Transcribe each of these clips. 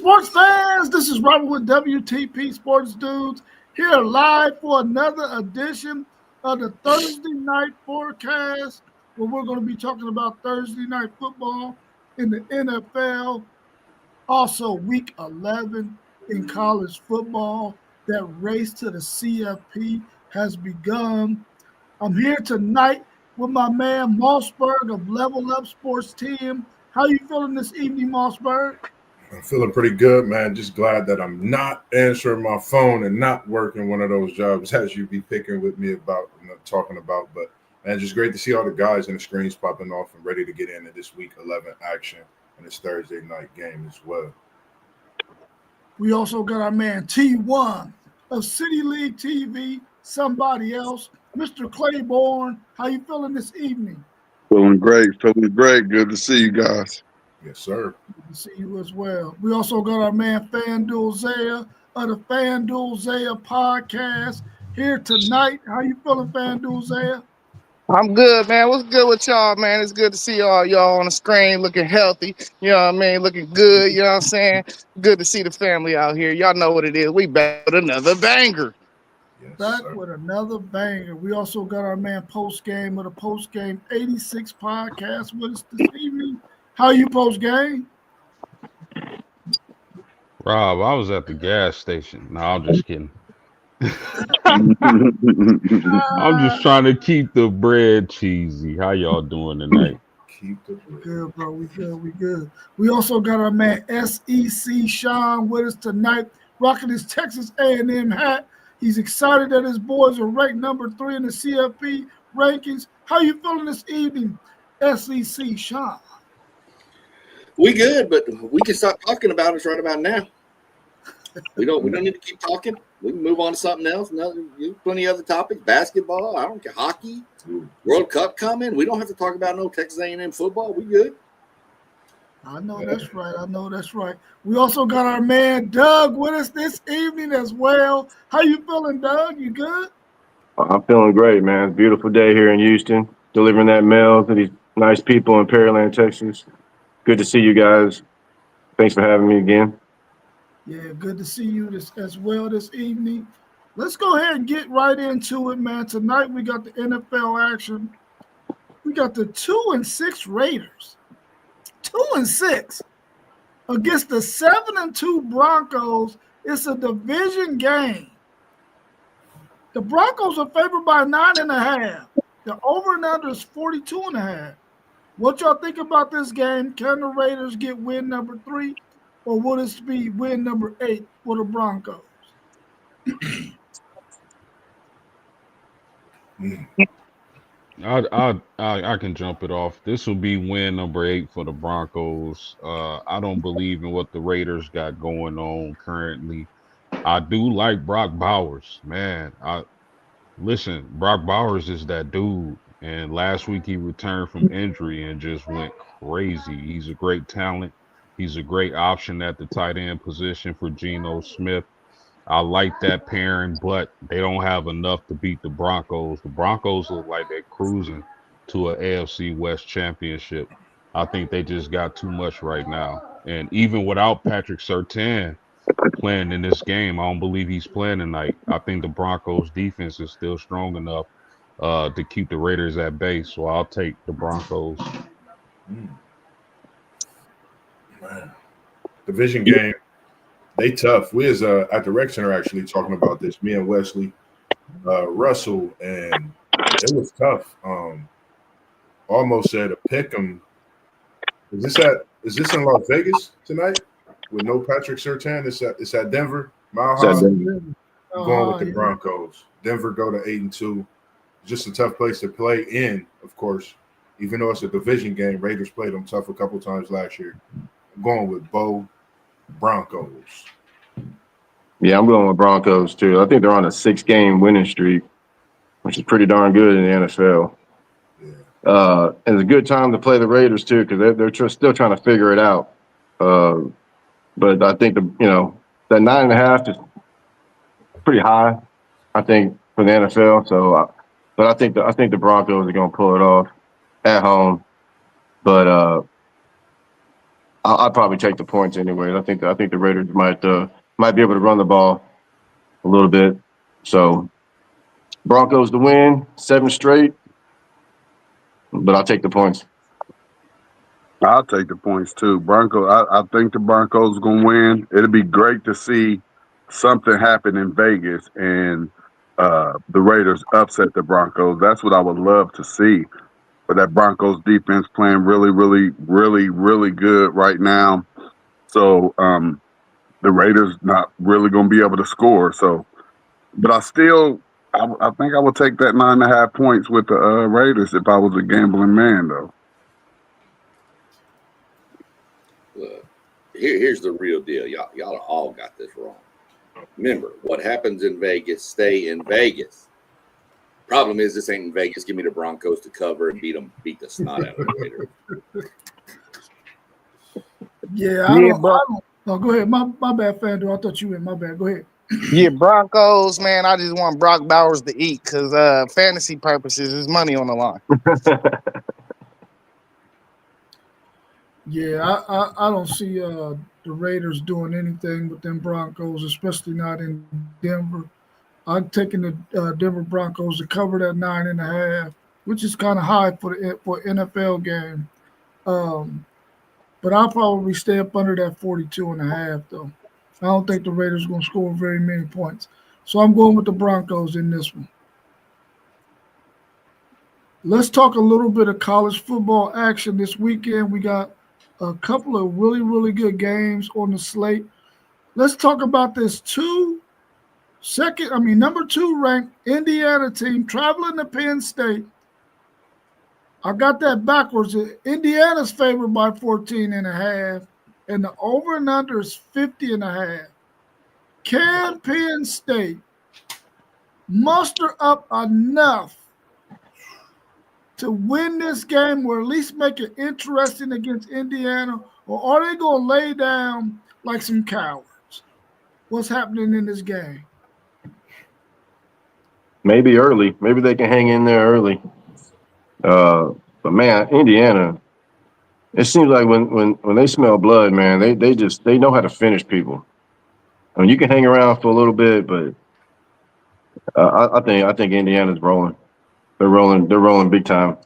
sports fans, this is Robert with WTP Sports Dudes here live for another edition of the Thursday Night Forecast, where we're going to be talking about Thursday Night Football in the NFL, also Week 11 in college football. That race to the CFP has begun. I'm here tonight with my man Mossberg of Level Up Sports Team. How you feeling this evening, Mossberg? I'm feeling pretty good, man. Just glad that I'm not answering my phone and not working one of those jobs as you be picking with me about, talking about. But, man, just great to see all the guys and the screens popping off and ready to get into this Week 11 action and this Thursday night game as well. We also got our man T1 of City League TV, somebody else, Mr. Claiborne. How you feeling this evening? Feeling great. Good to see you guys. Yes, sir. Good to see you as well. We also got our man FanDuel Zaya of the FanDuel Zaya podcast here tonight. How you feeling, FanDuel Zaya? I'm good, man. What's good with y'all, man? It's good to see y'all on the screen looking healthy. You know what I mean? Looking good. You know what I'm saying? Good to see the family out here. Y'all know what it is. We back with another banger. Yes, Back sir. with another banger. We also got our man Post Game of the Post Game 86 podcast with us this evening. How you post game? Rob, I was at the gas station. No, I'm just kidding. I'm just trying to keep the bread cheesy. How y'all doing tonight? Keep the We good, bro. We good. We also got our man SEC Sean with us tonight, rocking his Texas A&M hat. He's excited that his boys are ranked number 3 in the CFP rankings. How you feeling this evening, SEC Sean? We good, but we can stop talking about it right about now. We don't need to keep talking. We can move on to something else. Plenty of other topics. Basketball, I don't care. Hockey, World Cup coming. We don't have to talk about no Texas A&M football. We good. I know that's right. We also got our man Doug with us this evening as well. How you feeling, Doug? You good? I'm feeling great, man. Beautiful day here in Houston, delivering that mail to these nice people in Pearland, Texas. Good to see you guys. Thanks for having me again. Yeah, good to see you as well this evening. Let's go ahead and get right into it, man. Tonight we got the NFL action. We got the 2-6 Raiders. 2-6 against the 7-2 Broncos. It's a division game. The Broncos are favored by 9.5. The over and under is 42.5. What y'all think about this game? Can the Raiders get win number 3, or will this be win number 8 for the Broncos? I can jump it off. This will be win number 8 for the Broncos. I don't believe in what the Raiders got going on currently. I do like Brock Bowers, man. Listen, Brock Bowers is that dude. And last week he returned from injury and just went crazy. He's a great talent. He's a great option at the tight end position for Geno Smith. I like that pairing, but they don't have enough to beat the Broncos. The Broncos look like they're cruising to an AFC West championship. I think they just got too much right now. And even without Patrick Surtain playing in this game, I don't believe he's playing tonight. I think the Broncos defense is still strong enough to keep the Raiders at bay. So I'll take the Broncos. Man. Division game. They tough. We as at the rec center actually talking about this. Me and Wesley, Russell, and it was tough. Almost said a pick 'em. Is this in Las Vegas tonight with no Patrick Surtain? It's at Denver. Mile High. I'm going with the Broncos. Denver go to 8-2. Just a tough place to play in, of course. Even though it's a division game, Raiders played them tough a couple times last year. I'm going with Bo Broncos. Yeah, I'm going with Broncos, too. I think they're on a 6-game winning streak, which is pretty darn good in the NFL. Yeah. And it's a good time to play the Raiders, too, because they're still trying to figure it out. But I think, that 9.5 is pretty high, I think, for the NFL. So, but I think the Broncos are going to pull it off at home. But I'd probably take the points anyway. I think the Raiders might be able to run the ball a little bit. So Broncos to win 7 straight, but I'll take the points. I'll take the points too. I think the Broncos are gonna win. It'll be great to see something happen in Vegas and the Raiders upset the Broncos. That's what I would love to see. But that Broncos defense playing really, really, really, really good right now. So the Raiders not really gonna be able to score. So, but I think I would take that 9.5 points with the Raiders if I was a gambling man though. Look, here's the real deal. Y'all all got this wrong. Remember, what happens in Vegas, stay in Vegas. Problem is, this ain't in Vegas. Give me the Broncos to cover and beat the snot out of the Raiders. Yeah, I don't. Oh, go ahead. My bad, Fandor. I thought you went. My bad. Go ahead. Yeah, Broncos, man. I just want Brock Bowers to eat because fantasy purposes, there's money on the line. Yeah, I don't see the Raiders doing anything with them Broncos, especially not in Denver. I'm taking the Denver Broncos to cover that 9.5, which is kind of high for NFL game. But I'll probably stay up under that 42.5 though. I don't think the Raiders are going to score very many points. So I'm going with the Broncos in this one. Let's talk a little bit of college football action this weekend. We got a couple of really, really good games on the slate. Let's talk about this number 2 ranked Indiana team traveling to Penn State. I got that backwards. Indiana's favored by 14.5, and the over and under is 50.5. Can Penn State muster up enough to win this game or at least make it interesting against Indiana, or are they going to lay down like some cowards? What's happening in this game? Maybe early. Maybe they can hang in there early. But man, Indiana, it seems like when they smell blood, man, they know how to finish people. I mean, you can hang around for a little bit, but I think Indiana's rolling. They're rolling big time.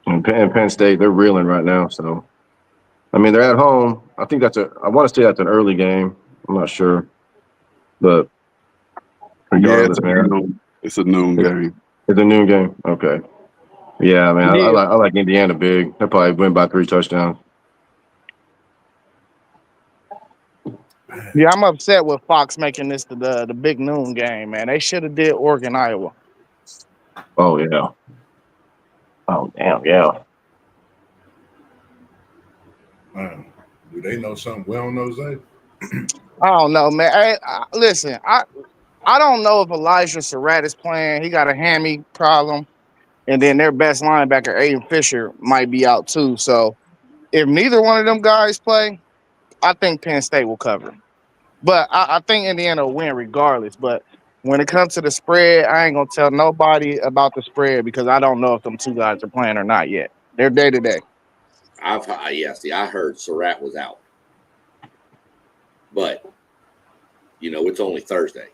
And Penn State, they're reeling right now. So, I mean, they're at home. I want to say that's an early game. I'm not sure, but regardless, It's a noon game. It's a noon game. Okay. Yeah, man. Yeah. I like Indiana big. They'll probably win by 3 touchdowns. Yeah, I'm upset with Fox making this the big noon game, man. They should have did Oregon, Iowa. Oh yeah. Oh damn, yeah. Do they know something we don't know, Zay? I don't know, man. Listen, I don't know if Elijah Surratt is playing. He got a hammy problem. And then their best linebacker, Aiden Fisher, might be out too. So if neither one of them guys play, I think Penn State will cover. But I think Indiana will win regardless. But when it comes to the spread, I ain't going to tell nobody about the spread because I don't know if them two guys are playing or not yet. They're day to day. I heard Surratt was out. But, it's only Thursday.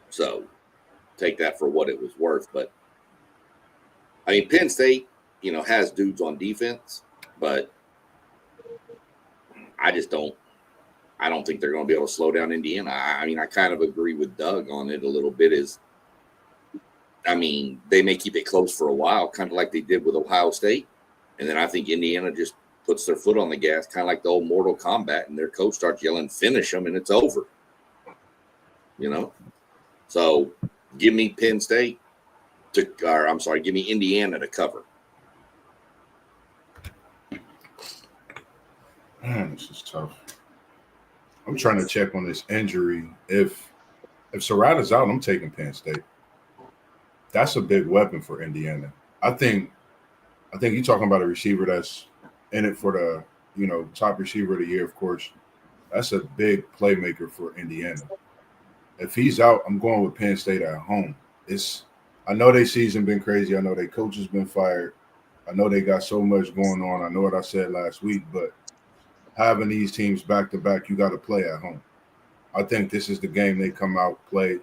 So take that for what it was worth. But, I mean, Penn State, has dudes on defense, but I don't think they're going to be able to slow down Indiana. I mean, I kind of agree with Doug on it a little bit. They may keep it close for a while, kind of like they did with Ohio State. And then I think Indiana just puts their foot on the gas, kind of like the old Mortal Kombat, and their coach starts yelling, finish them, and it's over. So give me Penn State give me Indiana to cover. Man, this is tough. I'm trying to check on this injury. If Surratt is out, I'm taking Penn State. That's a big weapon for Indiana. I think you're talking about a receiver that's in it for the top receiver of the year, of course. That's a big playmaker for Indiana. If he's out, I'm going with Penn State at home. I know their season been crazy. I know their coach has been fired. I know they got so much going on. I know what I said last week, but having these teams back to back, you got to play at home. I think this is the game they come out, play.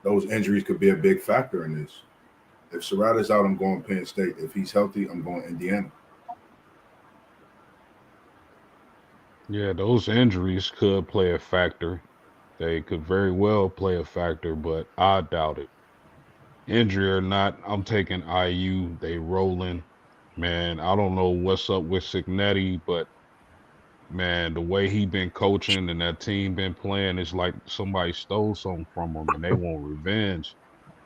Those injuries could be a big factor in this. If Serrata's out, I'm going Penn State. If he's healthy, I'm going Indiana. Yeah, those injuries could play a factor. They could very well play a factor, but I doubt it. Injury or not, I'm taking IU. They rolling. Man, I don't know what's up with Signetti, but man, the way he been coaching and that team been playing, it's like somebody stole something from them and they want revenge.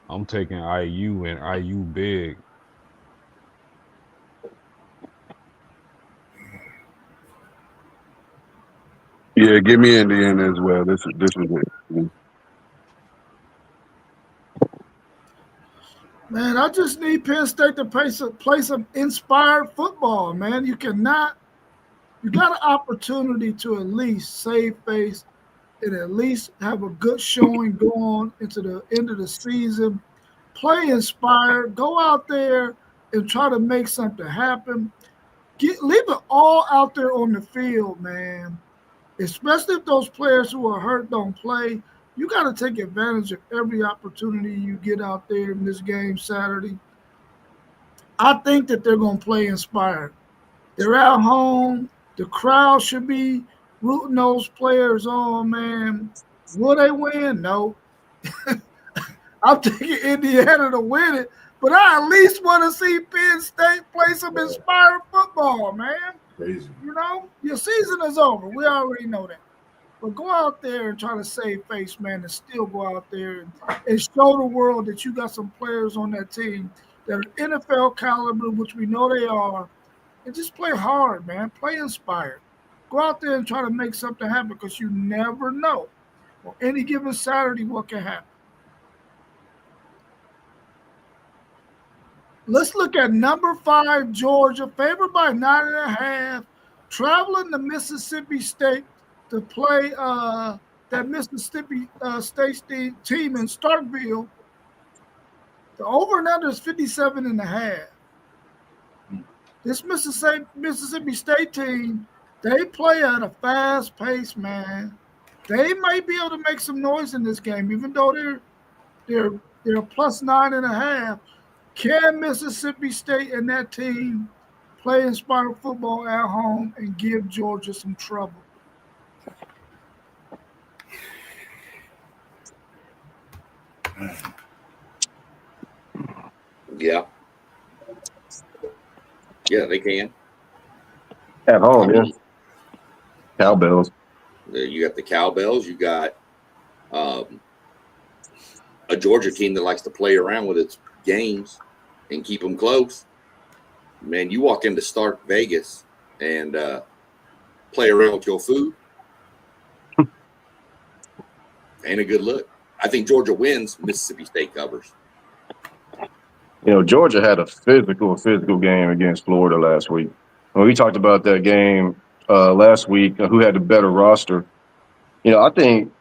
I'm taking IU and IU big. Yeah, give me Indiana as well. This is it. Man, I just need Penn State to play some inspired football, man. You got an opportunity to at least save face and at least have a good showing going into the end of the season. Play inspired, go out there and try to make something happen. Leave it all out there on the field, man. Especially if those players who are hurt don't play. You got to take advantage of every opportunity you get out there in this game Saturday. I think that they're going to play inspired. They're at home. The crowd should be rooting those players on, man. Will they win? No. I'm taking Indiana to win it, but I at least want to see Penn State play some inspired football, man. Crazy. You know, your season is over. We already know that. But go out there and try to save face, man, and still go out there and show the world that you got some players on that team that are NFL caliber, which we know they are, and just play hard, man. Play inspired. Go out there and try to make something happen because you never know on any given Saturday what can happen. Let's look at number 5, Georgia, favored by 9.5, traveling to Mississippi State to play that Mississippi State team in Starkville. The over and under is 57.5. This Mississippi State team, they play at a fast pace, man. They might be able to make some noise in this game, even though they're plus 9.5. Can Mississippi State and that team play inspired football at home and give Georgia some trouble? Yeah. Yeah, they can. At home, yeah. Cowbells. You got the Cowbells. You got a Georgia team that likes to play around with its games and keep them close. Man, you walk into Stark Vegas and play around with your food. Ain't a good look. I think Georgia wins. Mississippi State covers. You know, Georgia had a physical game against Florida last week. When we talked about that game last week, who had the better roster. You know, I think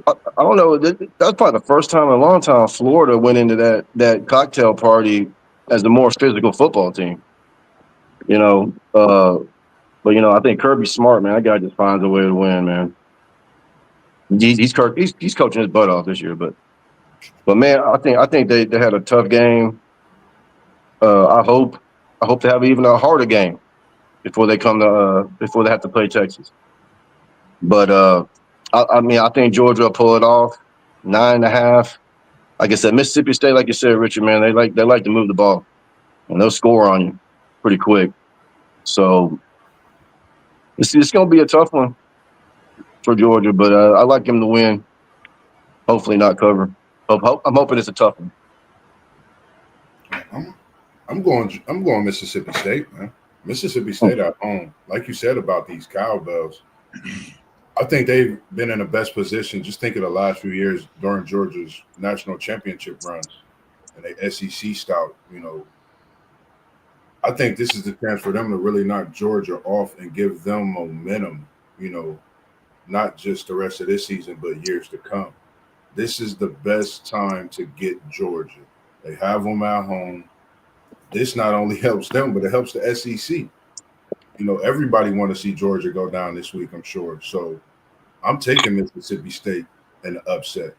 I don't know. That's probably the first time in a long time Florida went into that cocktail party as the more physical football team. You know, but you know, I think Kirby's smart, man. That guy just finds a way to win, man. He's coaching his butt off this year, but man, I think they had a tough game. I hope to have even a harder game before they have to play Texas. But I mean, I think Georgia will pull it off. 9.5. Like I said, Mississippi State, like you said, Richard, man, they like to move the ball, and they'll score on you pretty quick. So it's going to be a tough one for Georgia, but I like them to win. Hopefully, not cover. I'm hoping it's a tough one. I'm going Mississippi State, man. Mississippi State at home. Like you said about these Cowbells, I think they've been in the best position. Just think of the last few years during Georgia's national championship runs and the SEC stout, you know. I think this is the chance for them to really knock Georgia off and give them momentum, you know, not just the rest of this season, but years to come. This is the best time to get Georgia. They have them at home. This not only helps them, but it helps the SEC. You everybody want to see Georgia go down this week, I'm sure. So I'm taking Mississippi State in the upset.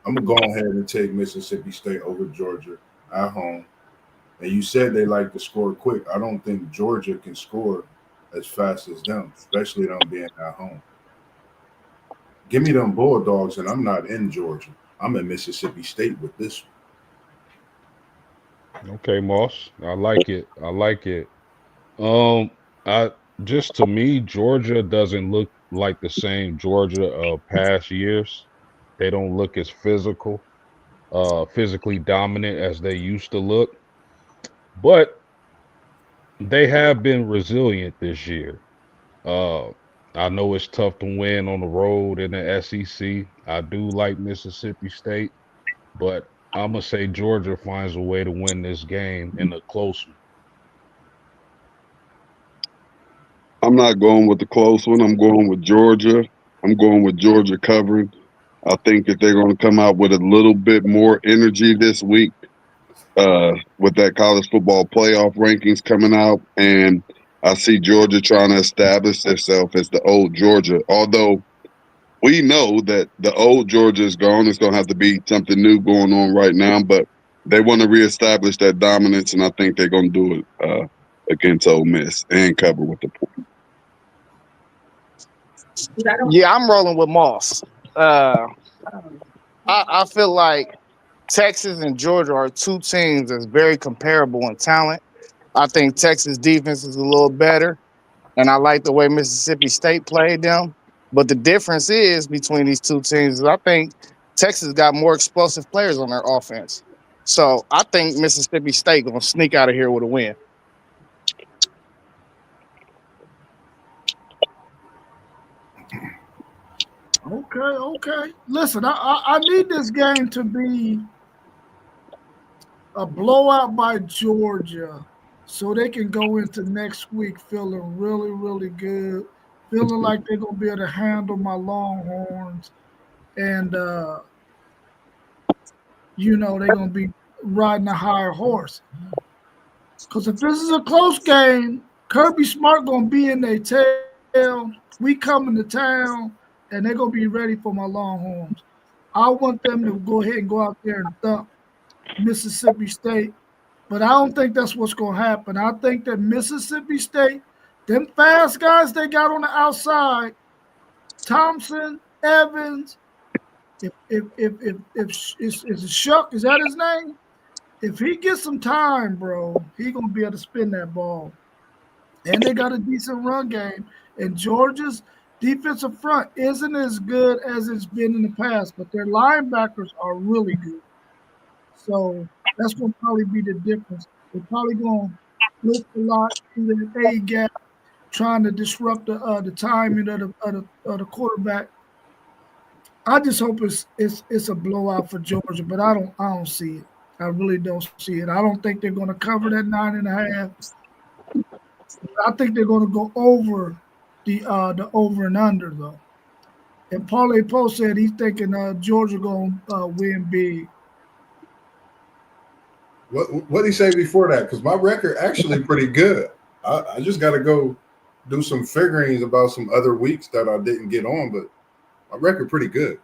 I'm going to go ahead and take Mississippi State over Georgia at home. And you said they like to score quick. I don't think Georgia can score as fast as them, especially them being at home. Give me them Bulldogs, and I'm not in Georgia. I'm in Mississippi State with this one. Okay, Moss. I like it. I like it. I just to me, Georgia doesn't look like the same Georgia of past years. They don't look as physically dominant as they used to look. But they have been resilient this year. Uh, I know it's tough to win on the road in the SEC. I do like Mississippi State, but I'm gonna say Georgia finds a way to win this game in a close one. I'm not going with the close one. I'm going with Georgia. I'm going with Georgia covering. I think that they're going to come out with a little bit more energy this week with that college football playoff rankings coming out. And I see Georgia trying to establish themselves as the old Georgia. Although we know that the old Georgia is gone. It's going to have to be something new going on right now. But they want to reestablish that dominance, and I think they're going to do it against Ole Miss and cover with the point. Yeah, I'm rolling with Moss. I feel like Texas and Georgia are two teams that's very comparable in talent. I think Texas defense is a little better, and I like the way Mississippi State played them. But the difference is between these two teams is I think Texas got more explosive players on their offense. So I think Mississippi State gonna sneak out of here with a win. Okay. Listen, I need this game to be a blowout by Georgia so they can go into next week feeling really, really good, feeling like they're going to be able to handle my Longhorns. And, they're going to be riding a higher horse. Because if this is a close game, Kirby Smart going to be in their tail. We coming to town, and they're going to be ready for my Longhorns. I want them to go ahead and go out there and thump Mississippi State, but I don't think that's what's going to happen. I think that Mississippi State, them fast guys they got on the outside, Thompson, Evans, if Shuck, is that his name? If he gets some time, bro, he gonna be able to spin that ball. And they got a decent run game. And Georgia's defensive front isn't as good as it's been in the past, but their linebackers are really good. So that's going to probably be the difference. They're probably going to blitz a lot in the A gap, trying to disrupt the timing of the quarterback. I just hope it's a blowout for Georgia, but I don't see it. I really don't see it. I don't think they're going to cover that 9.5. I think they're going to go over the over and under though. And Parlay Post said he's thinking Georgia going to win big. What did he say before that? Because my record actually pretty good. I just got to go do some figurines about some other weeks that I didn't get on, but my record pretty good.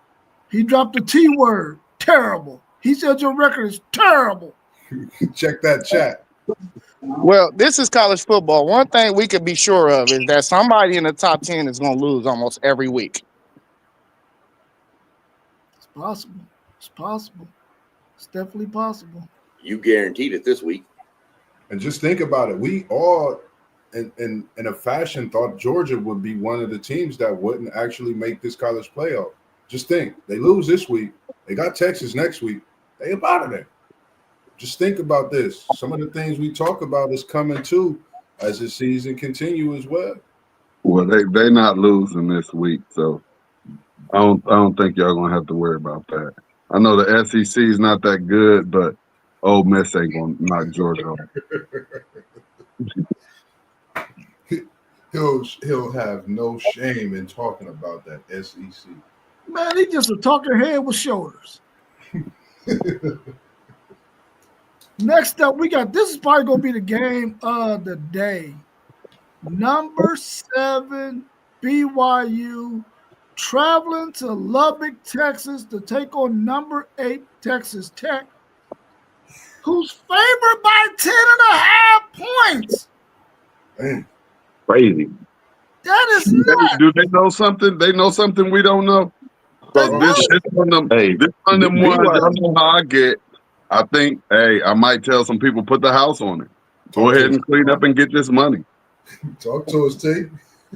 He dropped the T word, terrible. He said your record is terrible. Check that chat. Well, this is college football. One thing we could be sure of is that somebody in the top 10 is going to lose almost every week. It's possible. It's possible. It's definitely possible. You guaranteed it this week. And just think about it. We all, in a fashion, thought Georgia would be one of the teams that wouldn't actually make this college playoff. Just think. They lose this week. They got Texas next week. They up out of there. Just think about this. Some of the things we talk about is coming too as the season continue as well. Well, they not losing this week, so I don't think y'all gonna have to worry about that. I know the SEC is not that good, but Ole Miss ain't gonna knock Georgia off. He'll have no shame in talking about that SEC. Man, he just a talking head with shoulders. Next up, we got this is probably gonna be the game of the day. number 7 BYU traveling to Lubbock, Texas to take on number 8 Texas Tech, who's favored by 10.5 points. Man, Crazy. That is not. Do they know something? They know something we don't know. They So must. this one of them, Hey, this one of them ones, BYU. y'all know how I get. I think, hey, I might tell some people put the house on it. Go Talk to ahead us. and clean up and get this money. Talk to us, T.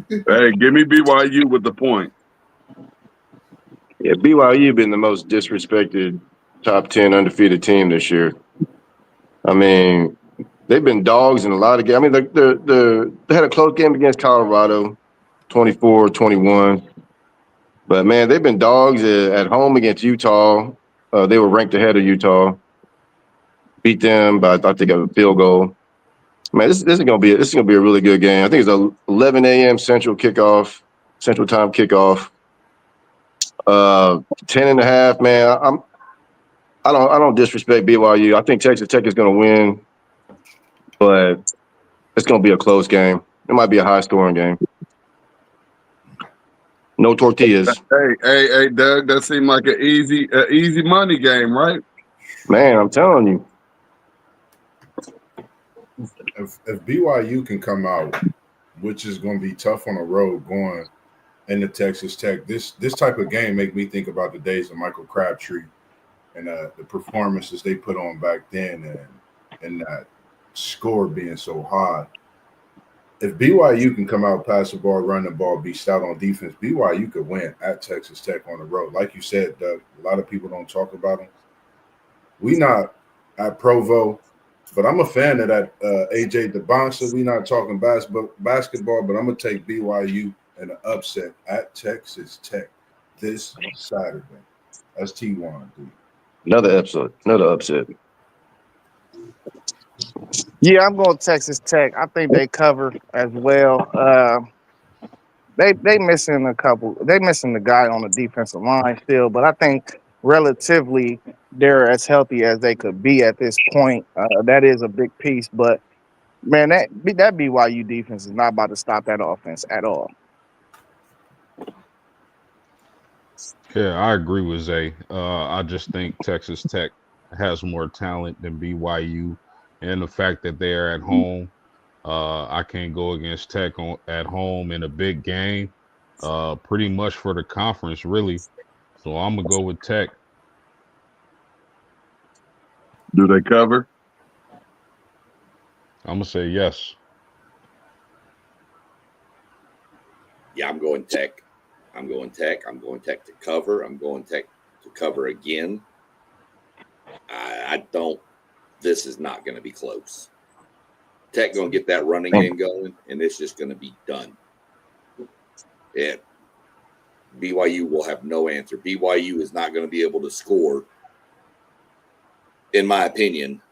Hey, give me BYU with the point. Yeah, BYU been the most disrespected top 10 undefeated team this year. I mean, they've been dogs in a lot of games. I mean, they had a close game against Colorado, 24-21. But, man, they've been dogs at home against Utah. They were ranked ahead of Utah. Beat them by, I think, a field goal. Man, this is gonna be a really good game. I think it's a 11 a.m. Central Time kickoff. 10.5, man. I don't disrespect BYU. I think Texas Tech is gonna win, but it's gonna be a close game. It might be a high scoring game. No tortillas. Hey, Doug, that seemed like an easy money game, right? Man, I'm telling you. If BYU can come out, which is going to be tough on the road going into Texas Tech, this type of game make me think about the days of Michael Crabtree and the performances they put on back then and that score being so high. If BYU can come out, pass the ball, run the ball, be stout on defense, BYU could win at Texas Tech on the road. Like you said, Doug, a lot of people don't talk about them. We not at Provo, but I'm a fan of that AJ DeBonsa. We not talking basketball, but I'm going to take BYU in an upset at Texas Tech this Saturday. That's T1, dude. Another upset. Yeah, I'm going Texas Tech. I think they cover as well. They missing a couple. They missing the guy on the defensive line still, but I think relatively they're as healthy as they could be at this point. That is a big piece, but man, that BYU defense is not about to stop that offense at all. Yeah, I agree with Zay. I just think Texas Tech has more talent than BYU, and the fact that they're at home, I can't go against Tech at home in a big game. Pretty much for the conference, really. So I'm gonna go with Tech. Do they cover? I'm gonna say yes. Yeah, I'm going Tech. I'm going Tech to cover. I'm going Tech to cover again. I don't. This is not going to be close. Tech going to get that running game going, and it's just going to be done. Yeah. BYU will have no answer. BYU is not going to be able to score, in my opinion,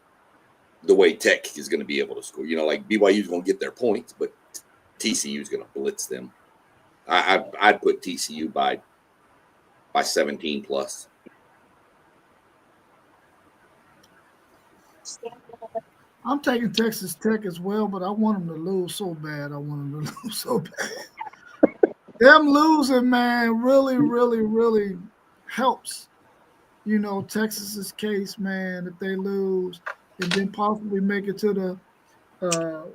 the way Tech is going to be able to score. You know, like BYU is going to get their points, but TCU is going to blitz them. I'd put TCU by 17 plus. I'm taking Texas Tech as well, but I want them to lose so bad. Them losing, man, really, really, really helps. You know, Texas's case, man, if they lose and then possibly make it to the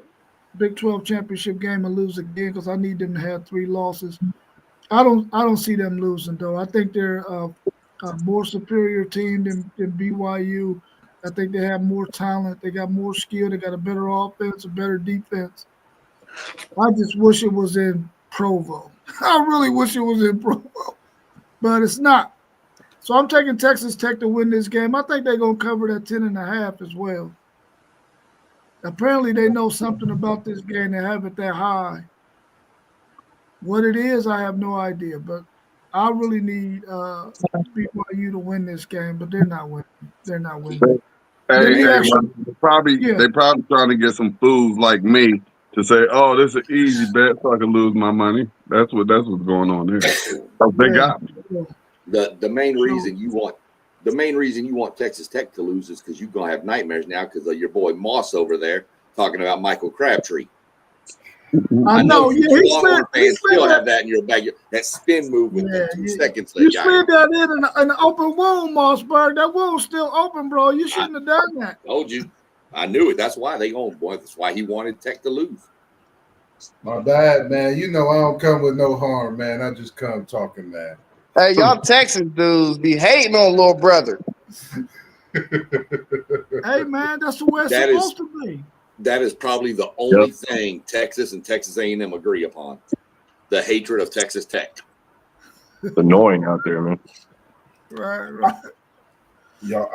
Big 12 championship game and lose again, because I need them to have 3 losses. I don't see them losing, though. I think they're a more superior team than BYU. I think they have more talent. They got more skill. They got a better offense, a better defense. I just wish it was in Provo. I really wish it was in Provo, but it's not. So I'm taking Texas Tech to win this game. I think they're going to cover that 10.5 as well. Apparently, they know something about this game. They have it that high. What it is, I have no idea. But I really need BYU to win this game, but they're not winning. They're not winning. Hey, they probably trying to get some fools like me to say, "Oh, this is an easy bet, so I can lose my money." That's what's going on here. They got me. The main reason you want Texas Tech to lose is because you're gonna have nightmares now because of your boy Moss over there talking about Michael Crabtree. I know. Yeah, you he Longhorn slid fans still that. have that in your bag. That spin move with the 2 seconds. You slid that in an open wound, Mossberg. That wound's still open, bro. You shouldn't have done that. Told you. I knew it. That's why they own, boy. That's why he wanted Tech to lose. My bad, man. You know I don't come with no harm, man. I just come talking, man. Hey, y'all Texas dudes be hating on little brother. Hey, man, that's the way it's supposed to be. That is probably the only thing Texas and Texas A&M agree upon: the hatred of Texas Tech. It's annoying out there, man. Right. Y'all,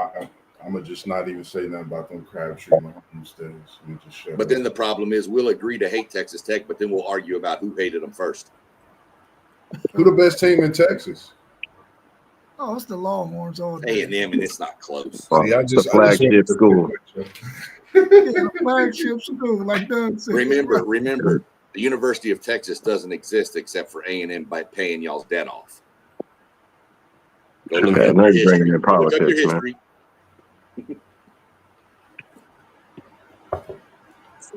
I'm gonna just not even say nothing about them Crabtree instead. But then the problem is, we'll agree to hate Texas Tech, but then we'll argue about who hated them first. Who the best team in Texas? Oh, it's the Longhorns all day. A&M, and it's not close. See, the flagship school. The flagship school, like Doug said. Remember, the University of Texas doesn't exist except for A&M by paying y'all's debt off. Go look up your history. Bringing in politics, man.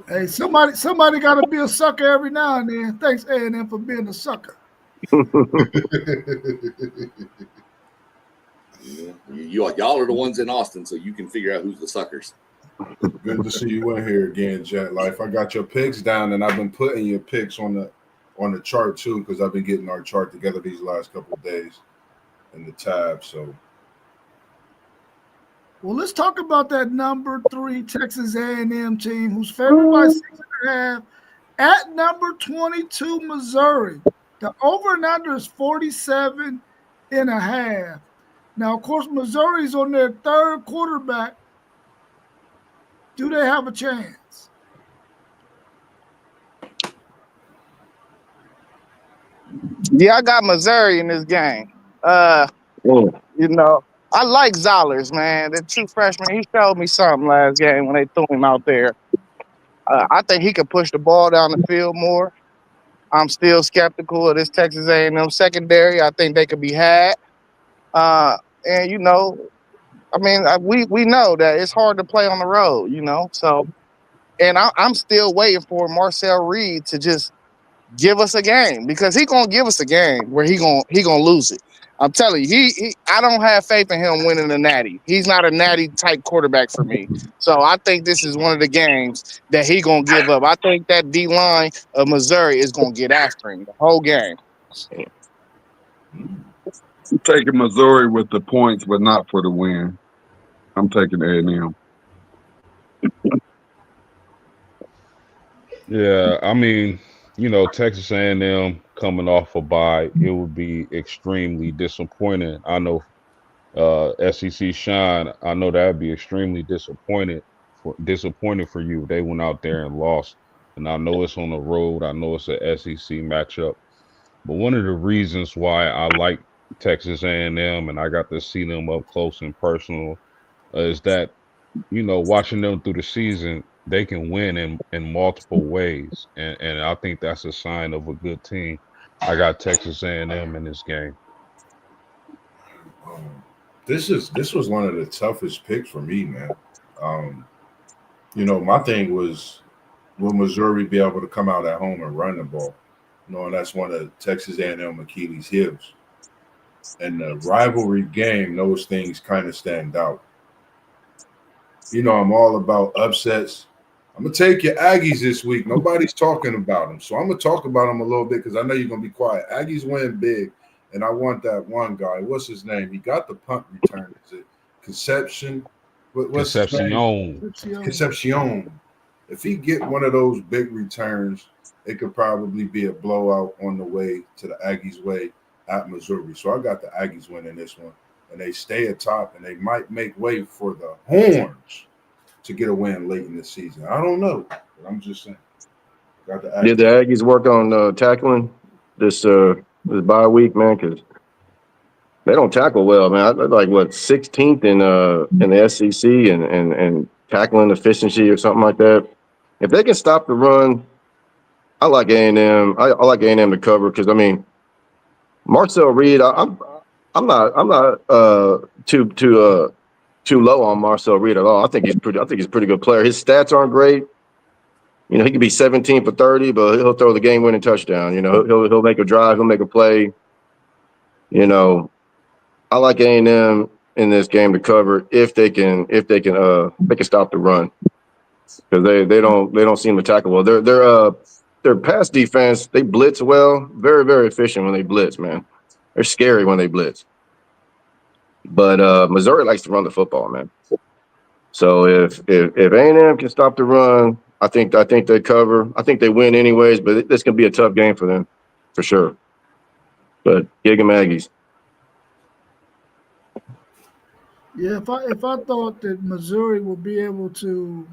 Hey, somebody got to be a sucker every now and then. Thanks, A&M, for being a sucker. Y'all are the ones in Austin, so you can figure out who's the suckers. Good to see you in here again, Jet Life. I got your picks down, and I've been putting your picks on the chart too, because I've been getting our chart together these last couple of days in the tab. So, well, let's talk about that number 3 Texas A&M team, who's favored by 6.5 at number 22 Missouri. The over and under is 47.5. Now, of course, Missouri's on their third quarterback. Do they have a chance? Yeah, I got Missouri in this game. You know, I like Zollers, man. The true freshman, he showed me something last game when they threw him out there. I think he could push the ball down the field more. I'm still skeptical of this Texas A&M secondary. I think they could be had. And, you know, I mean, we know that it's hard to play on the road, you know. So, and I'm still waiting for Marcel Reed to just give us a game, because he gonna give us a game where he gonna lose it. I'm telling you, I don't have faith in him winning the natty. He's not a natty type quarterback for me. So I think this is one of the games that he gonna give up. I think that D line of Missouri is gonna get after him the whole game. I'm taking Missouri with the points, but not for the win. I'm taking A&M. Yeah, I mean, you know, Texas A&M coming off a bye, it would be extremely disappointing. I know SEC Shine, I know that'd be extremely disappointing for you. They went out there and lost. And I know it's on the road. I know it's a SEC matchup. But one of the reasons why I like Texas A&M and I got to see them up close and personal is that, you know, watching them through the season, they can win in multiple ways, and I think that's a sign of a good team. I got Texas A&M in this game. This was one of the toughest picks for me, man. You know, my thing was, will Missouri be able to come out at home and run the ball? You know, and that's one of Texas A&M Achilles' heels. And the rivalry game, those things kind of stand out. You know, I'm all about upsets. I'm going to take your Aggies this week. Nobody's talking about them. So I'm going to talk about them a little bit because I know you're going to be quiet. Aggies win big, and I want that one guy. What's his name? He got the punt return. Is it Concepcion? What's his name? Concepcion. If he get one of those big returns, it could probably be a blowout on the way to the Aggies' way at Missouri. So I got the Aggies winning this one. And they stay atop, and they might make way for the Horns to get a win late in the season. I don't know, but I'm just saying. Got the Aggies. Did the Aggies work on tackling this bye week, man? Because they don't tackle well, man. They're like, what, 16th in the SEC and tackling efficiency or something like that. If they can stop the run, I like A&M. I like A&M to cover because, I mean, Marcel Reed, I'm not too low on Marcel Reed at all. I think he's a pretty good player. His stats aren't great, You know, he could be 17 for 30, but he'll throw the game-winning touchdown. You know, he'll make a drive, he'll make a play. You know, I like A&M in this game to cover if they can stop the run, because they don't seem to tackle well. Their pass defense, they blitz well, very, very efficient when they blitz, man. They're scary when they blitz. But Missouri likes to run the football, man. So if A&M can stop the run, I think they cover. I think they win anyways, but this can be a tough game for them, for sure. But Gig and Aggies. Yeah, if I thought that Missouri would be able to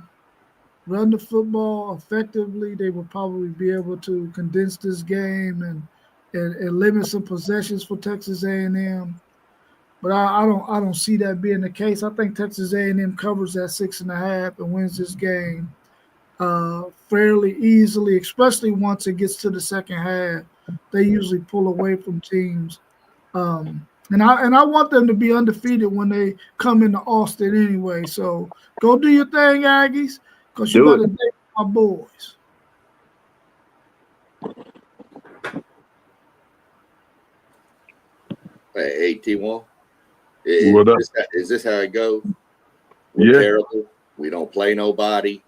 run the football effectively, they would probably be able to condense this game and limit some possessions for Texas A&M. But I don't see that being the case. I think Texas A&M covers that 6.5 and wins this game fairly easily, especially once it gets to the second half. They usually pull away from teams. And I want them to be undefeated when they come into Austin anyway. So go do your thing, Aggies, because you got to date my boys. Hey, T1. What up? Is this how it goes? We're terrible. We don't play nobody.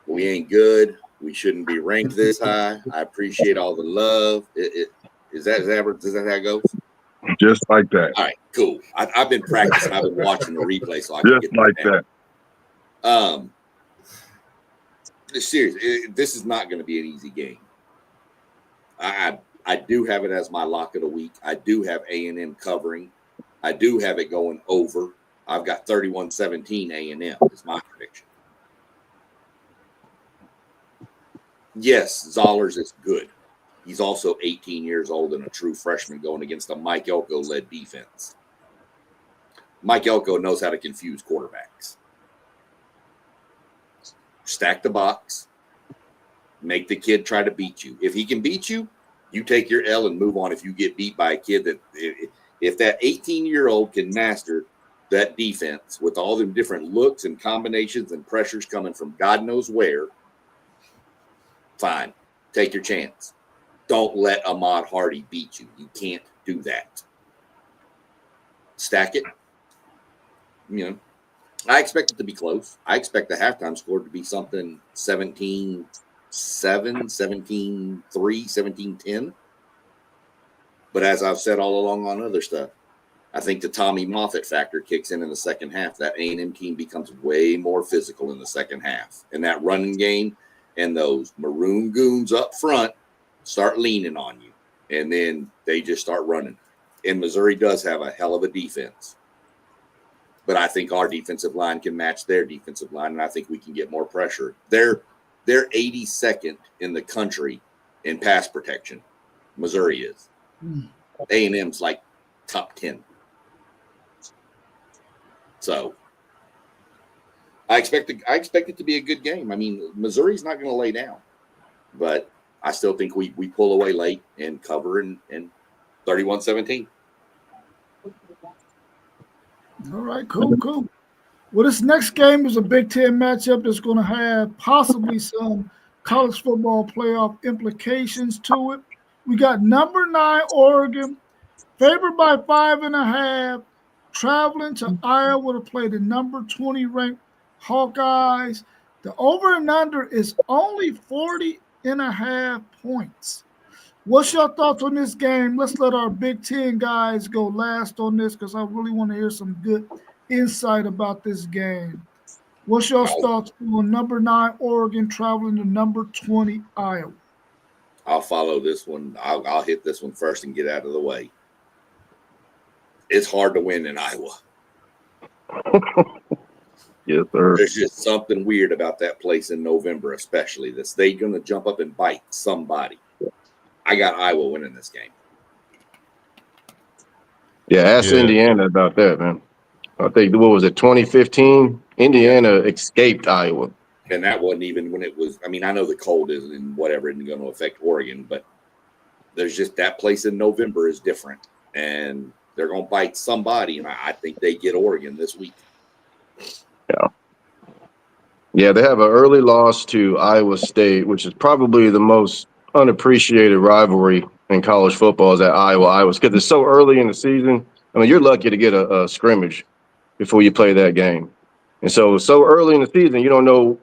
We ain't good. We shouldn't be ranked this high. I appreciate all the love. Is that how it goes? Just like that. All right, cool. I've been practicing. I've been watching the replay, so I can Just get like that. that. Serious. This is not going to be an easy game. I do have it as my lock of the week. I do have A&M covering. I do have it going over. I've got 31-17 A&M is my prediction. Yes, Zollers is good. He's also 18 years old and a true freshman going against a Mike Elko-led defense. Mike Elko knows how to confuse quarterbacks. Stack the box. Make the kid try to beat you. If he can beat you, you take your L and move on. If you get beat by a kid if that 18-year-old can master that defense with all them different looks and combinations and pressures coming from God knows where, fine. Take your chance. Don't let Ahmad Hardy beat you. You can't do that. Stack it. You know, I expect it to be close. I expect the halftime score to be something 17-7, 17-3, 17-10. But as I've said all along on other stuff, I think the Tommy Moffitt factor kicks in the second half. That A&M team becomes way more physical in the second half. And that running game and those maroon goons up front start leaning on you. And then they just start running. And Missouri does have a hell of a defense. But I think our defensive line can match their defensive line, and I think we can get more pressure. They're 82nd in the country in pass protection. Missouri is. A&M's like top 10. So I expect it to be a good game. I mean, Missouri's not going to lay down, but I still think we pull away late and cover and 31-17. All right, cool. Well, this next game is a Big Ten matchup that's going to have possibly some college football playoff implications to it. We got number 9 Oregon, favored by 5.5, traveling to Iowa to play the number 20 ranked Hawkeyes. The over and under is only 40.5 points. What's your thoughts on this game? Let's let our Big Ten guys go last on this because I really want to hear some good insight about this game. What's your thoughts on number 9 Oregon traveling to number 20 Iowa? I'll follow this one. I'll hit this one first and get out of the way. It's hard to win in Iowa. Yes, sir. There's just something weird about that place in November, especially. This they going to jump up and bite somebody. I got Iowa winning this game. Yeah, ask Indiana about that, man. I think, what was it, 2015? Indiana escaped Iowa. And that wasn't even when it was. I mean, I know the cold isn't and whatever isn't going to affect Oregon, but there's just that place in November is different. And they're going to bite somebody, and I think they get Oregon this week. Yeah. Yeah, they have an early loss to Iowa State, which is probably the most unappreciated rivalry in college football is at Iowa because it's so early in the season. I mean, you're lucky to get a scrimmage before you play that game. And so early in the season, you don't know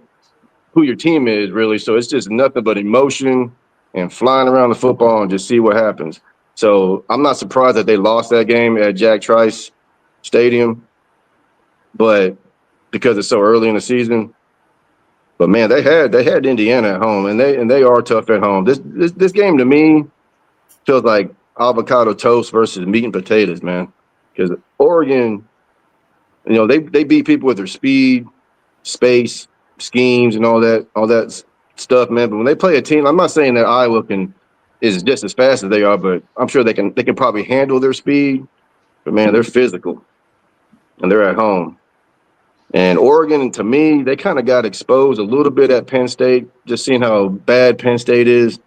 who your team is really. So it's just nothing but emotion and flying around the football and just see what happens. So I'm not surprised that they lost that game at Jack Trice Stadium, but because it's so early in the season. But man, they had Indiana at home, and they are tough at home. This game to me feels like avocado toast versus meat and potatoes, man. Because Oregon, they beat people with their speed, space, schemes, and all that stuff, man. But when they play a team, I'm not saying that Iowa is just as fast as they are, but I'm sure they can probably handle their speed. But man, they're physical, and they're at home. And Oregon, to me, they kind of got exposed a little bit at Penn State, just seeing how bad Penn State is,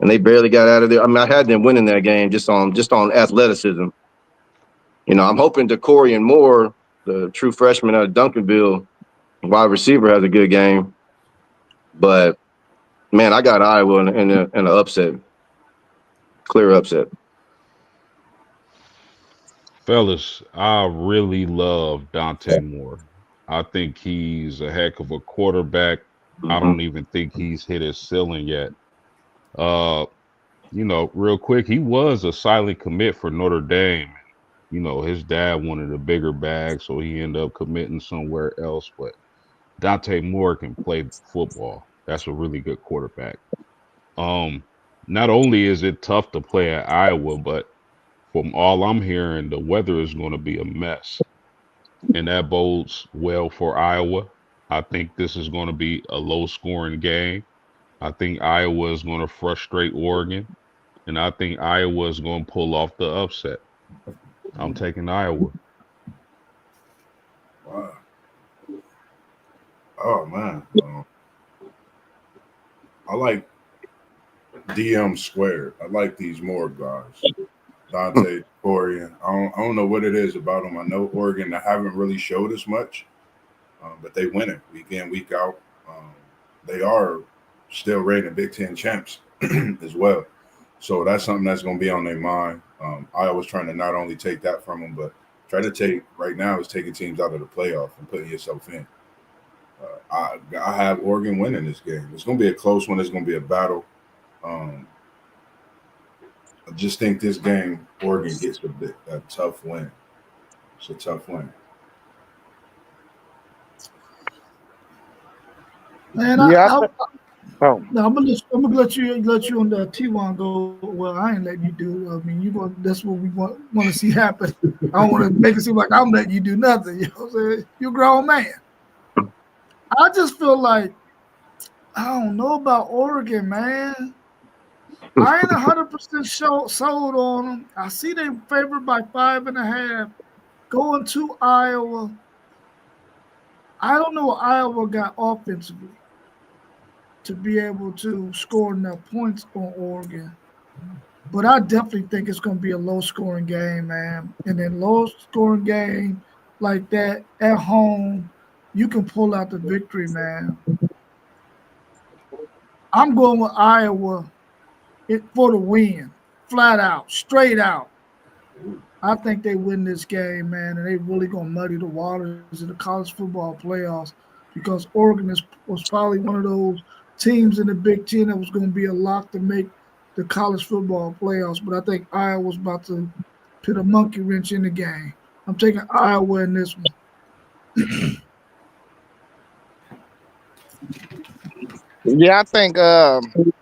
and they barely got out of there. I mean, I had them winning that game just on athleticism. I'm hoping Decorian Moore, the true freshman out of Duncanville, wide receiver, has a good game. But man, I got Iowa in an upset, clear upset. Fellas, I really love Dante Moore. I think he's a heck of a quarterback. I Mm-hmm. don't even think he's hit his ceiling yet. Uh, real quick, he was a silent commit for Notre Dame. His dad wanted a bigger bag, so he ended up committing somewhere else. But Dante Moore can play football. That's a really good quarterback. Not only is it tough to play at Iowa, but from all I'm hearing, the weather is going to be a mess, and that bodes well for Iowa. I think this is going to be a low-scoring game. I think Iowa is going to frustrate Oregon, and I think Iowa is going to pull off the upset. I'm taking Iowa. Wow. Oh man, I like DM squared. I like these more guys. Dante, Corian. I don't know what it is about them. I know Oregon that haven't really showed as much, but they win it week in, week out. They are still rated Big Ten champs as well. So that's something that's going to be on their mind. I was trying to not only take that from them, but try to take right now is taking teams out of the playoff and putting yourself in. I have Oregon winning this game. It's going to be a close one. It's going to be a battle. I just think this game, Oregon gets a tough win. It's a tough win. Man, Yeah. I'm gonna let you on the T1 go. Well, I ain't letting you do. I mean, that's what we want to see happen. I don't want to make it seem like I'm letting you do nothing. You know what I'm saying? You're a grown man. I just feel like I don't know about Oregon, man. I ain't 100% sold on them. I see they favored by 5.5 going to Iowa. I don't know what Iowa got offensively to be able to score enough points on Oregon. But I definitely think it's going to be a low-scoring game, man. And then low-scoring game like that at home, you can pull out the victory, man. I'm going with Iowa for the win, flat out, straight out. I think they win this game, man, and they really going to muddy the waters in the college football playoffs because Oregon was probably one of those teams in the Big Ten that was going to be a lock to make the college football playoffs. But I think Iowa's about to put a monkey wrench in the game. I'm taking Iowa in this one. Yeah, I think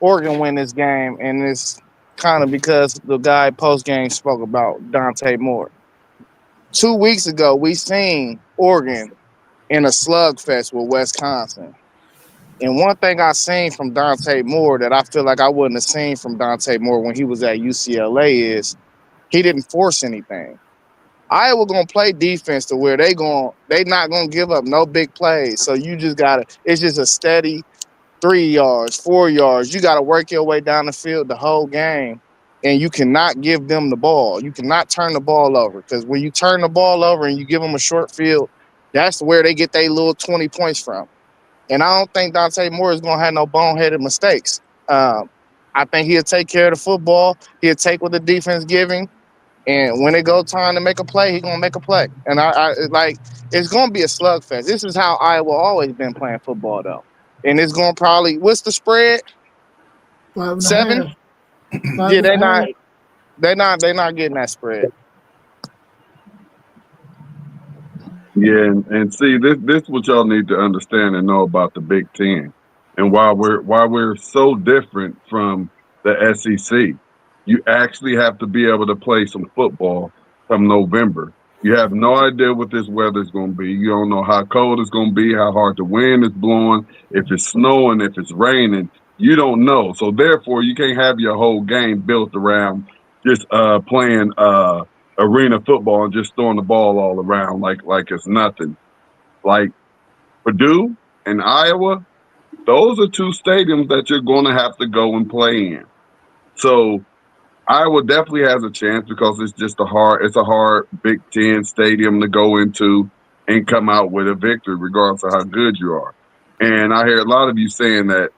Oregon win this game, and it's kind of because the guy post game spoke about Dante Moore. 2 weeks ago, we seen Oregon in a slugfest with Wisconsin. And one thing I seen from Dante Moore that I feel like I wouldn't have seen from Dante Moore when he was at UCLA is he didn't force anything. Iowa gonna play defense to where they not gonna give up no big plays. So you just it's just a steady 3 yards, 4 yards. You gotta work your way down the field the whole game. And you cannot give them the ball. You cannot turn the ball over. Because when you turn the ball over and you give them a short field, that's where they get their little 20 points from. And I don't think Dante Moore is going to have no boneheaded mistakes. I think he'll take care of the football. He'll take what the defense give him. And when it go time to make a play, he's going to make a play. And I like, it's going to be a slugfest. This is how Iowa always been playing football, though. And it's going to probably, what's the spread? 5.5. 7? Yeah, they're not getting that spread. Yeah, and see, this what y'all need to understand and know about the Big Ten, and why we're so different from the SEC. You actually have to be able to play some football from November. You have no idea what this weather's going to be. You don't know how cold it's going to be, how hard the wind is blowing, if it's snowing, if it's raining. You don't know. So therefore, you can't have your whole game built around just playing arena football and just throwing the ball all around like it's nothing. Like Purdue and Iowa, those are two stadiums that you're going to have to go and play in. So Iowa definitely has a chance because it's a hard Big Ten stadium to go into and come out with a victory, regardless of how good you are. And I hear a lot of you saying that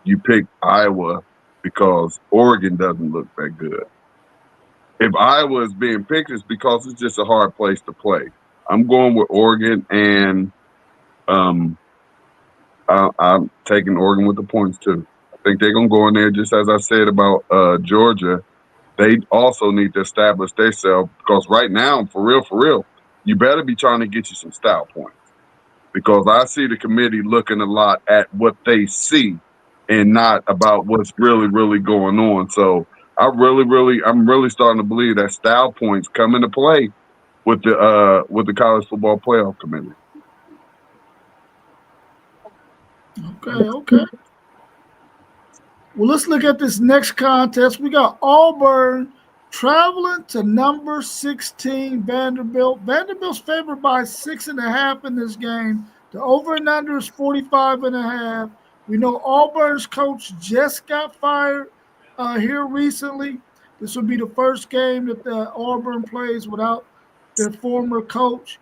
you picked Iowa because Oregon doesn't look that good. If Iowa is being picked, it's because it's just a hard place to play. I'm going with Oregon, and I'm taking Oregon with the points too. I think they're gonna go in there, just as I said about Georgia. They also need to establish themselves because right now, for real, you better be trying to get you some style points. Because I see the committee looking a lot at what they see and not about what's really going on. So I'm really starting to believe that style points come into play with the college football playoff committee. Okay. Well, let's look at this next contest. We got Auburn traveling to number 16 Vanderbilt. Vanderbilt's favored by 6.5 in this game. The over and under is 45.5. We know Auburn's coach just got fired here recently. This will be the first game that the Auburn plays without their former coach.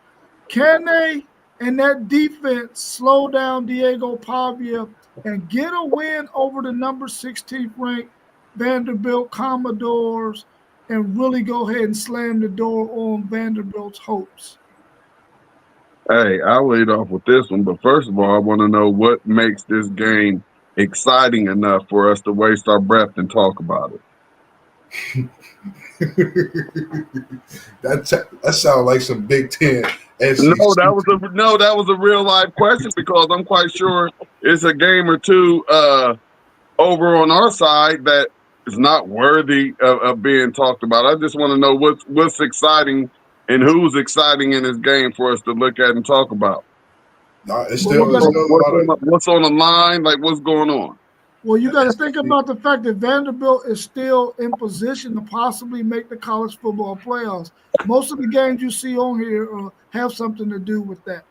Can they and that defense slow down Diego Pavia and get a win over the number 16th ranked Vanderbilt Commodores and really go ahead and slam the door on Vanderbilt's hopes? Hey, I'll lead off with this one, but first of all, I want to know what makes this game exciting enough for us to waste our breath and talk about it. That sounds like some Big Ten. SEC. No, that was a real live question because I'm quite sure it's a game or two over on our side that is not worthy of being talked about. I just want to know what's exciting and who's exciting in this game for us to look at and talk about. No, it's what's on the line, like what's going on. Well, you got to think about the fact that Vanderbilt is still in position to possibly make the college football playoffs. Most of the games you see on here have something to do with that.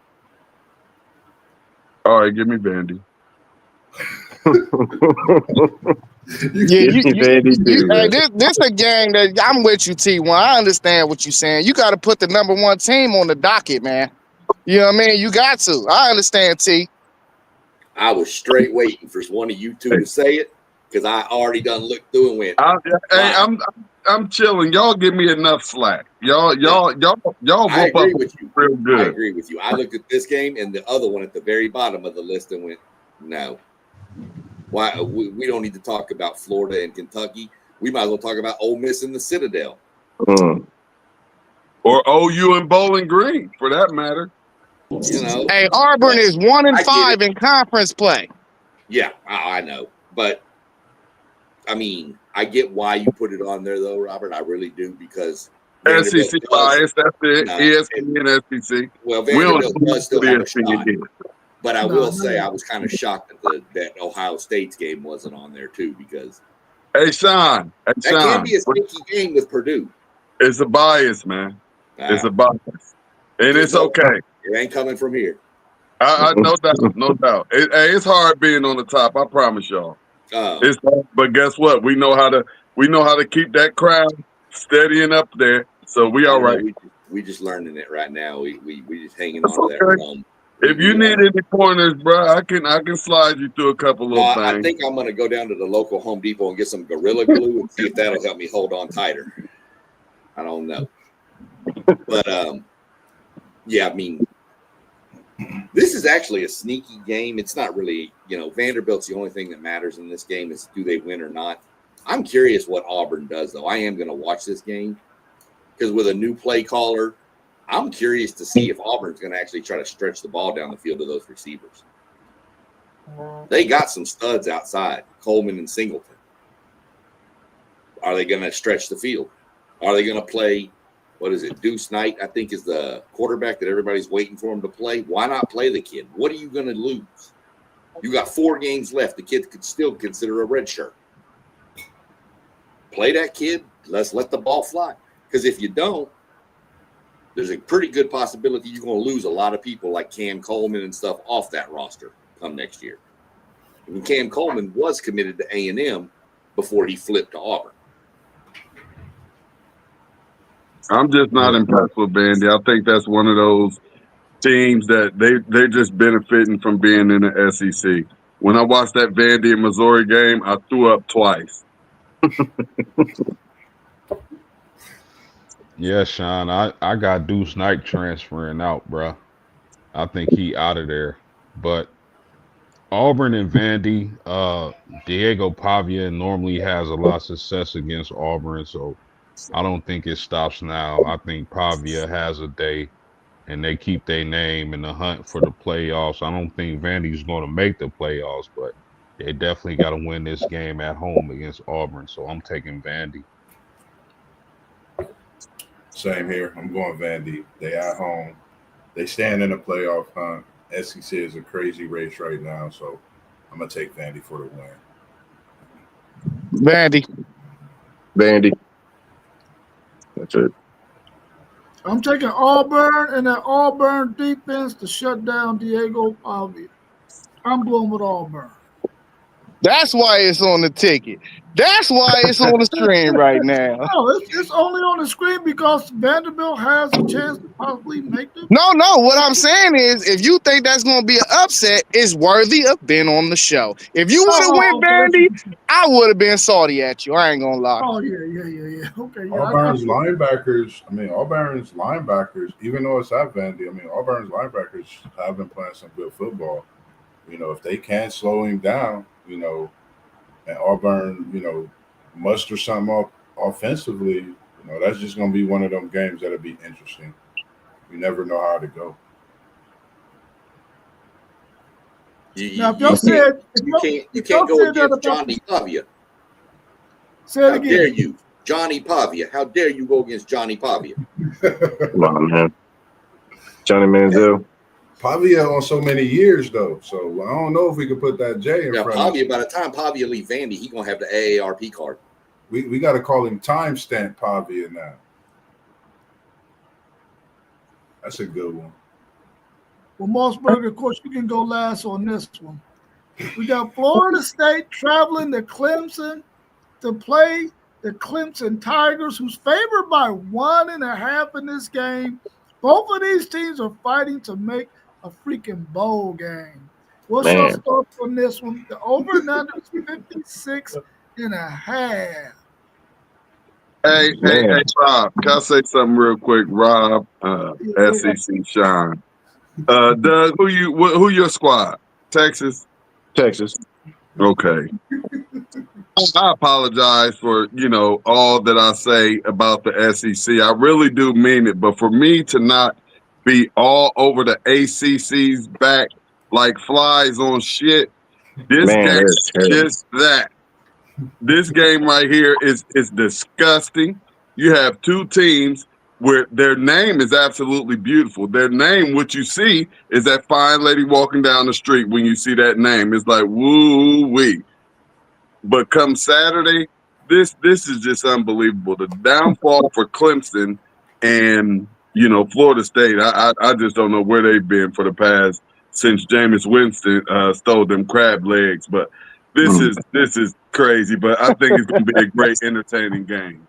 All right, give me Vandy. This a game that I'm with you, T1. I understand what you're saying. You got to put the number one team on the docket, man. You know what I mean? You got to. I understand, T. I was straight waiting for one of you two to say it because I already done looked through and went. I'm chilling. Y'all give me enough slack. Y'all. I agree with you. Real good. I agree with you. I looked at this game and the other one at the very bottom of the list and went, no. Why we don't need to talk about Florida and Kentucky. We might as well talk about Ole Miss and the Citadel, or OU and Bowling Green, for that matter. You know, hey, Auburn is 1-5 in conference play. Yeah, I know, but I mean, I get why you put it on there, though, Robert. I really do because SEC bias. That's it. ESPN and SEC. Well, Vanderbilt does still have a shot. But I will say I was kind of shocked that Ohio State's game wasn't on there too because Sean, that can be a sneaky game with Purdue. It's a bias, man. It's a bias, and it's okay. It ain't coming from here. I no doubt. It's hard being on the top. I promise y'all. It's hard, but guess what? We know how to keep that crowd steadying up there. So we all right. We just learning it right now. We just hanging on to that rum. If you need any pointers, bro, I can slide you through a couple No, little I things. think I'm going to go down to the local Home Depot and get some Gorilla Glue and see if that'll help me hold on tighter. I don't know. But, yeah, I mean, this is actually a sneaky game. It's not really, Vanderbilt's the only thing that matters in this game is do they win or not. I'm curious what Auburn does, though. I am going to watch this game because with a new play caller, I'm curious to see if Auburn's going to actually try to stretch the ball down the field to those receivers. They got some studs outside, Coleman and Singleton. Are they going to stretch the field? Are they going to play, Deuce Knight, I think is the quarterback that everybody's waiting for him to play? Why not play the kid? What are you going to lose? You got 4 games left. The kid could still consider a red shirt. Play that kid. Let's let the ball fly. Because if you don't, there's a pretty good possibility you're going to lose a lot of people like Cam Coleman and stuff off that roster come next year. And Cam Coleman was committed to A&M before he flipped to Auburn. I'm just not impressed with Vandy. I think that's one of those teams that they're just benefiting from being in the SEC. When I watched that Vandy and Missouri game, I threw up twice. Yeah, Sean, I got Deuce Knight transferring out, bro. I think he out of there. But Auburn and Vandy, Diego Pavia normally has a lot of success against Auburn, so I don't think it stops now. I think Pavia has a day, and they keep their name in the hunt for the playoffs. I don't think Vandy's going to make the playoffs, but they definitely got to win this game at home against Auburn, so I'm taking Vandy. Same here. I'm going Vandy. They at home. They stand in a playoff hunt. SEC is a crazy race right now, so I'm going to take Vandy for the win. Vandy. That's it. I'm taking Auburn and that Auburn defense to shut down Diego Pavia. I'm going with Auburn. That's why it's on the ticket. That's why it's on the screen right now. No, it's only on the screen because Vanderbilt has a chance to possibly make the. No. What I'm saying is, if you think that's going to be an upset, it's worthy of being on the show. If you would have went Vandy, I would have been salty at you. I ain't going to lie. Oh, yeah. Okay. Yeah, Auburn's linebackers, even though it's at Vandy, Auburn's linebackers have been playing some good football. If they can slow him down, and Auburn, muster something up offensively, that's just going to be one of them games that'll be interesting. You never know how to go. Now, if you said you can't go against Johnny Pavia. Say it again. How dare you, Johnny Pavia? How dare you go against Johnny Pavia? Come on, man. Johnny Manziel. Pavia on so many years, though, so I don't know if we could put that J in front Pavia, of him. by the time Pavia leave Vandy, he's going to have the AARP card. We got to call him timestamp Pavia now. That's a good one. Well, Mossberger, of course, you can go last on this one. We got Florida State traveling to Clemson to play the Clemson Tigers, who's favored by 1.5 in this game. Both of these teams are fighting to make a freaking bowl game. What's your thoughts on this one? The over and under is 56.5. Hey, Rob, can I say something real quick? Rob, SEC Sean. Doug, who your squad? Texas? Okay. I apologize for, all that I say about the SEC. I really do mean it. But for me to not be all over the ACC's back like flies on shit, this game is just that. This game right here is disgusting. You have two teams where their name is absolutely beautiful. Their name, what you see, is that fine lady walking down the street when you see that name. It's like, woo-wee. But come Saturday, this is just unbelievable. The downfall for Clemson and, Florida State, I just don't know where they've been for the past since Jameis Winston stole them crab legs. But this is crazy. But I think it's going to be a great, entertaining game.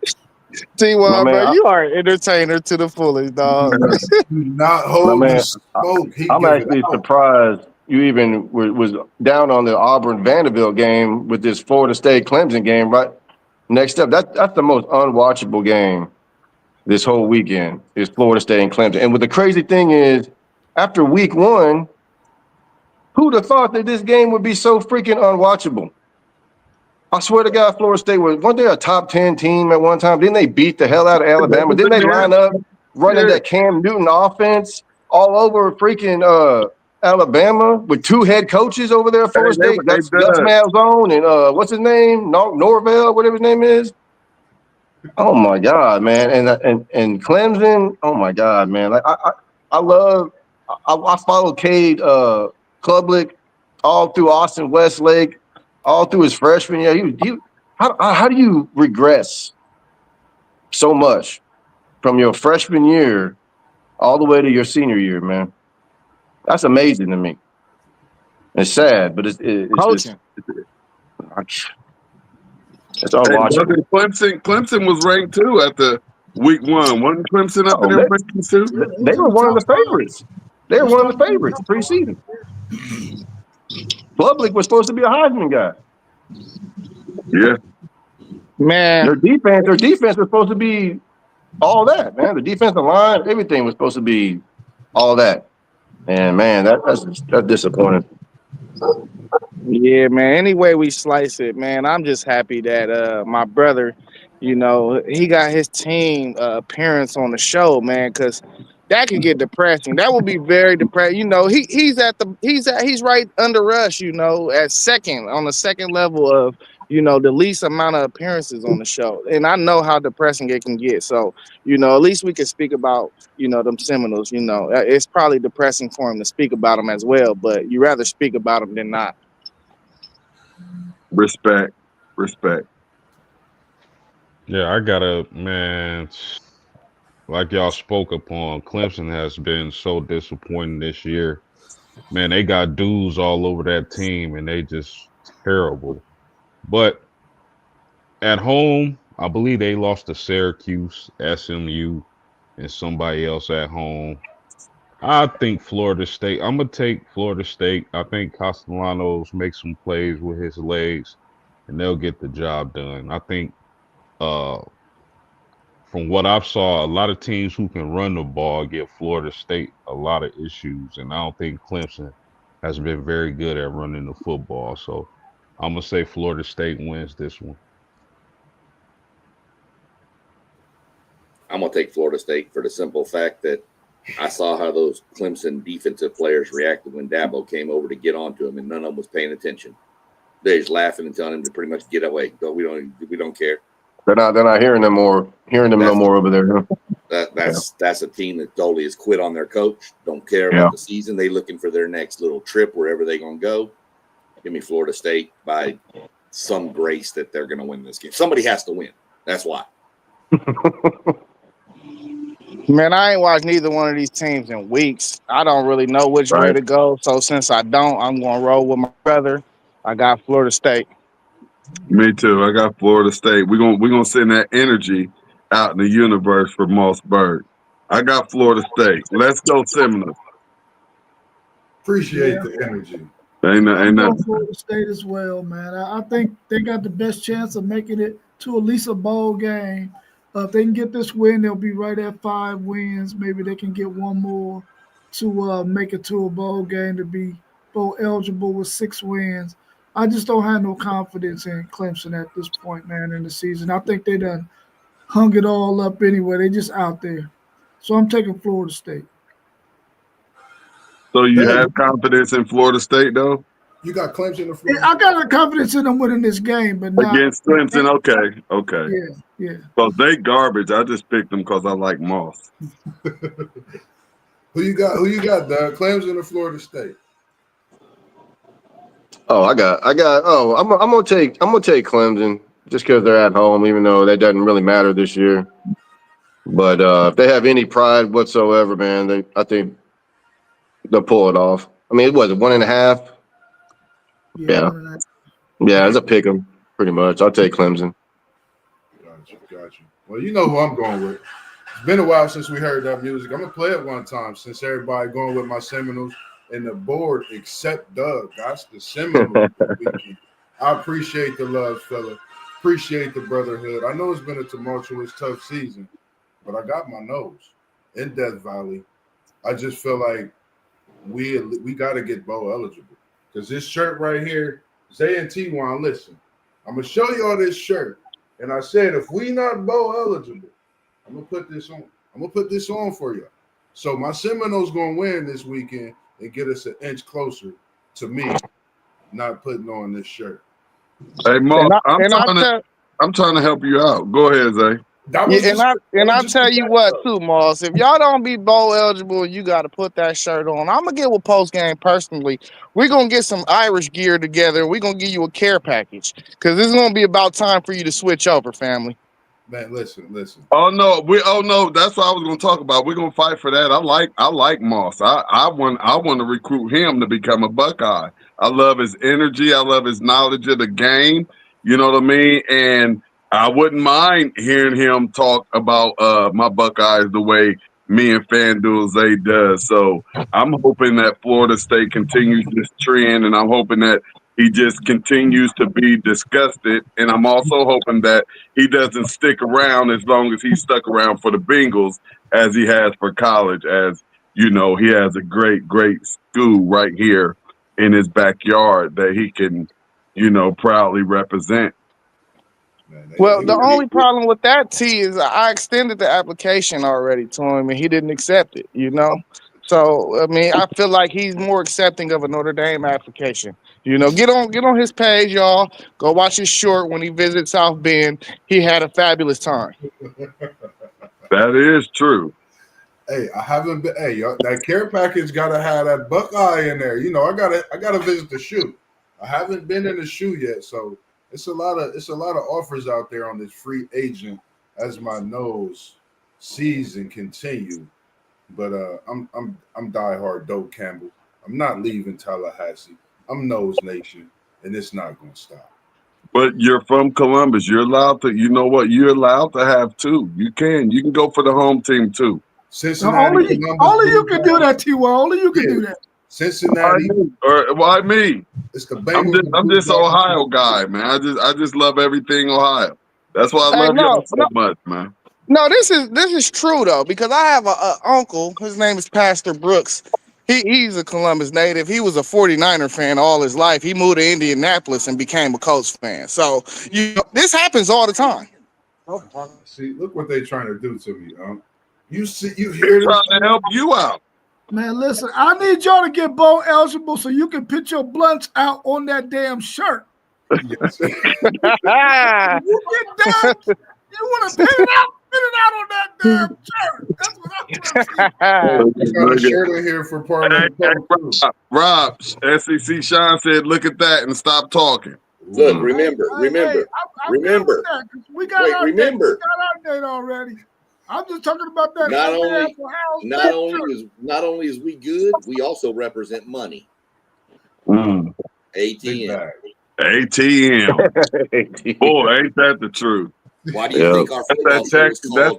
T-Wall, man, bro, you are an entertainer to the fullest, dog. Do not my hold the man, smoke. He I'm give it actually out. surprised you even was down on the Auburn Vanderbilt game with this Florida State Clemson game. Right next up, that's the most unwatchable game this whole weekend is Florida State and Clemson. And what the crazy thing is, after week one, who'd have thought that this game would be so freaking unwatchable? I swear to God, Florida State weren't they a top 10 team at one time? Didn't they beat the hell out of Alabama? Didn't they line up running that Cam Newton offense all over freaking Alabama with two head coaches over there at Florida State? Gus Malzahn and what's his name? Norvell, whatever his name is. Oh my God, man. And Clemson, oh my God, man. Like I love I follow Cade Klubnik all through Austin Westlake, all through his freshman year. How do you regress so much from your freshman year all the way to your senior year, man? That's amazing to me. It's sad, but it's Coaching. It's unwatchable. Clemson was ranked too at the week one. Wasn't Clemson up in their rankings too? They were one of the favorites. They were one of the favorites preseason. Klubnik was supposed to be a Heisman guy. Yeah. Man, Their defense was supposed to be all that, man. The defensive line, everything was supposed to be all that. And man, that's disappointing. yeah, man. Any way we slice it, man, I'm just happy that my brother, he got his team appearance on the show, man, because that could get depressing. That would be very depressing. He's right under us, at second on the second level of the least amount of appearances on the show. And I know how depressing it can get. So, at least we can speak about, them Seminoles, it's probably depressing for him to speak about them as well, but you rather speak about them than not. Respect. Yeah, I gotta, man, like y'all spoke upon, Clemson has been so disappointing this year. Man, they got dudes all over that team and they just terrible. But at home, I believe they lost to Syracuse, SMU, and somebody else at home. I think Florida State. I'm gonna take Florida State. I think Castellanos makes some plays with his legs, and they'll get the job done. I think, from what I've saw, a lot of teams who can run the ball give Florida State a lot of issues, and I don't think Clemson has been very good at running the football. So I'm gonna say Florida State wins this one. I'm going to take Florida State for the simple fact that I saw how those Clemson defensive players reacted when Dabo came over to get onto him, and none of them was paying attention. They're just laughing and telling him to pretty much get away. We don't care. They're not hearing them no more over there. Huh? That's a team that totally has quit on their coach. Don't care about the season. They looking for their next little trip wherever they're going to go. Give me Florida State by some grace that they're going to win this game. Somebody has to win. That's why. Man, I ain't watched neither one of these teams in weeks. I don't really know which way to go. So since I don't, I'm going to roll with my brother. I got Florida State. Me too. I got Florida State. We're gonna send that energy out in the universe for Mossberg. I got Florida State. Let's go Seminoles. Appreciate the energy. Ain't nothing. Florida State as well, man. I think they got the best chance of making it to at least a bowl game. If they can get this win, they'll be right at 5 wins. Maybe they can get one more to make it to a bowl game to be bowl eligible with 6 wins. I just don't have no confidence in Clemson at this point, man, in the season. I think they done hung it all up anyway. They just out there. So I'm taking Florida State. So you have confidence in Florida State, though? You got Clemson in Florida? I got confidence in them winning this game, but not against Clemson. Okay. Yeah. So they garbage. I just picked them because I like Moss. Who you got, Doug? Clemson or Florida State? Oh, I'm gonna take Clemson just because they're at home, even though that doesn't really matter this year. But if they have any pride whatsoever, man, I think they'll pull it off. I mean, it was 1.5. Yeah, it's a pick 'em pretty much. I'll take Clemson. Gotcha. Well, you know who I'm going with. It's been a while since we heard that music. I'm gonna play it one time since everybody going with my Seminoles and the board except Doug. That's the Seminoles this weekend. I appreciate the love, fella. Appreciate the brotherhood. I know it's been a tumultuous, tough season, but I got my nose in Death Valley. I just feel like we got to get bowl eligible because this shirt right here, Zay and T1, listen, I'm gonna show y'all this shirt, and I said if we not bowl eligible, I'm gonna put this on. I'm gonna put this on for you. So my Seminoles gonna win this weekend and get us an inch closer to me not putting on this shirt. Hey, Mark, And I'm trying to help you out. Go ahead, Zay. That was I'll tell you what too, Moss. If y'all don't be bowl eligible, you got to put that shirt on. I'm gonna get with post game personally. We're gonna get some Irish gear together. We're gonna give you a care package because this is gonna be about time for you to switch over, family. Man, listen. Oh no, that's what I was gonna talk about. We're gonna fight for that. I like Moss. I want to recruit him to become a Buckeye. I love his energy, I love his knowledge of the game. You know what I mean? And I wouldn't mind hearing him talk about my Buckeyes the way me and FanDuel Zay does. So I'm hoping that Florida State continues this trend, and I'm hoping that he just continues to be disgusted. And I'm also hoping that he doesn't stick around as long as he's stuck around for the Bengals as he has for college. As you know, he has a great school right here in his backyard that he can, proudly represent. Well, the only problem with that, T, is I extended the application already to him and he didn't accept it, So, I mean, I feel like he's more accepting of a Notre Dame application. Get on his page, y'all. Go watch his short when he visits South Bend. He had a fabulous time. That is true. Hey, I haven't been. Hey, y'all, that care package gotta have that Buckeye in there. I gotta visit the shoe. I haven't been in the shoe yet, so it's a lot of offers out there on this free agent as my nose season continue. But I'm diehard Dope Campbell. I'm not leaving Tallahassee. I'm Nose Nation, and it's not gonna stop. But you're from Columbus. You're allowed to. You know what? You're allowed to have two. You can go for the home team too. Cincinnati, only you can do that, T.Y. Only you can do that. Cincinnati. Why me? It's the Bengals. I'm just Ohio guy, man. I just love everything Ohio. That's why I love y'all so much, man. No, this is true though, because I have a uncle. His name is Pastor Brooks. He's a Columbus native. He was a 49er fan all his life. He moved to Indianapolis and became a Colts fan. So this happens all the time. See, look what they're trying to do to me. You hear this? Trying to help you out. Man, listen, I need y'all to get bowl eligible so you can put your blunts out on that damn shirt. Yes. You get done, you want to put it out on that damn shirt. That's what I want to see. I got a shirt in here for part of the Rob, SEC Sean said, look at that and stop talking. Look, remember. We got our date already. I'm just talking about that. Not only is we good, we also represent money. ATM. Boy, ain't that the truth? Why do you think our football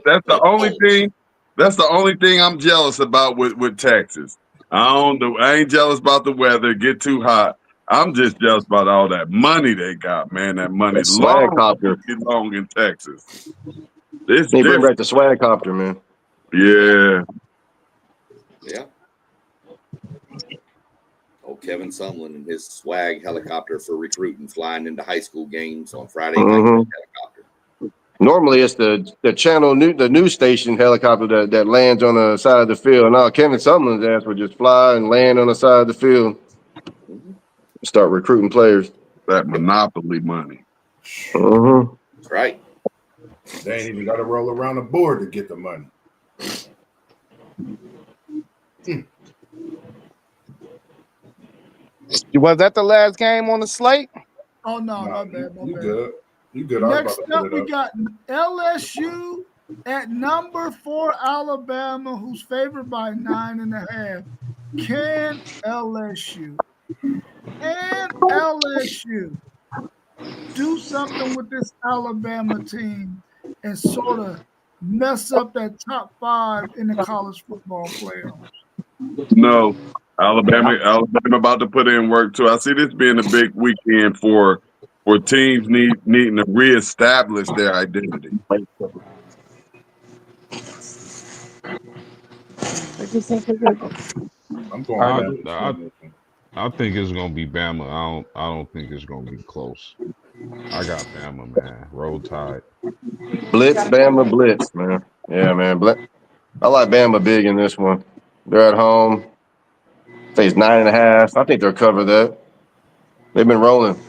that's the only thing? That's the only thing I'm jealous about with Texas. I ain't jealous about the weather. Get too hot. I'm just jealous about all that money they got, man. That money long in Texas. They bring back the swag copter, man. Yeah. Oh, Kevin Sumlin and his swag helicopter for recruiting, flying into high school games on Friday night helicopter. Normally, it's the news station helicopter that lands on the side of the field. Now, Kevin Sumlin's ass would just fly and land on the side of the field. Start recruiting players. That monopoly money. That's right. They ain't even got to roll around the board to get the money. Was that the last game on the slate? Oh no, my bad. You good. Next up, we got LSU at number 4, Alabama, who's favored by 9.5. Can LSU do something with this Alabama team and sort of mess up that top 5 in the college football playoffs? No, Alabama about to put in work too. I see this being a big weekend for teams needing to reestablish their identity. I'm going I Bama too I on this one. I think it's gonna be Bama. I don't think it's gonna be close. I got Bama, man. Roll Tide. Blitz, Bama, blitz, man. Yeah, man. I like Bama big in this one. They're at home. Say it's 9.5. I think they'll cover that. They've been rolling.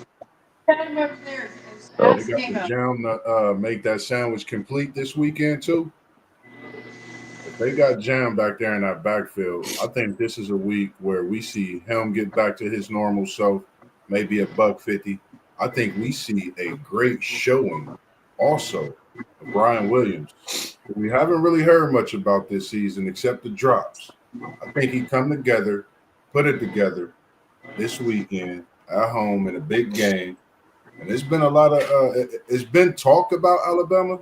So They got the jam to make that sandwich complete this weekend too. If they got Jam back there in that backfield, I think this is a week where we see him get back to his normal self, maybe a $150. I think we see a great showing also of Brian Williams. We haven't really heard much about this season except the drops. I think he come together, put it together this weekend at home in a big game. And it's been a lot of it's been talk about Alabama,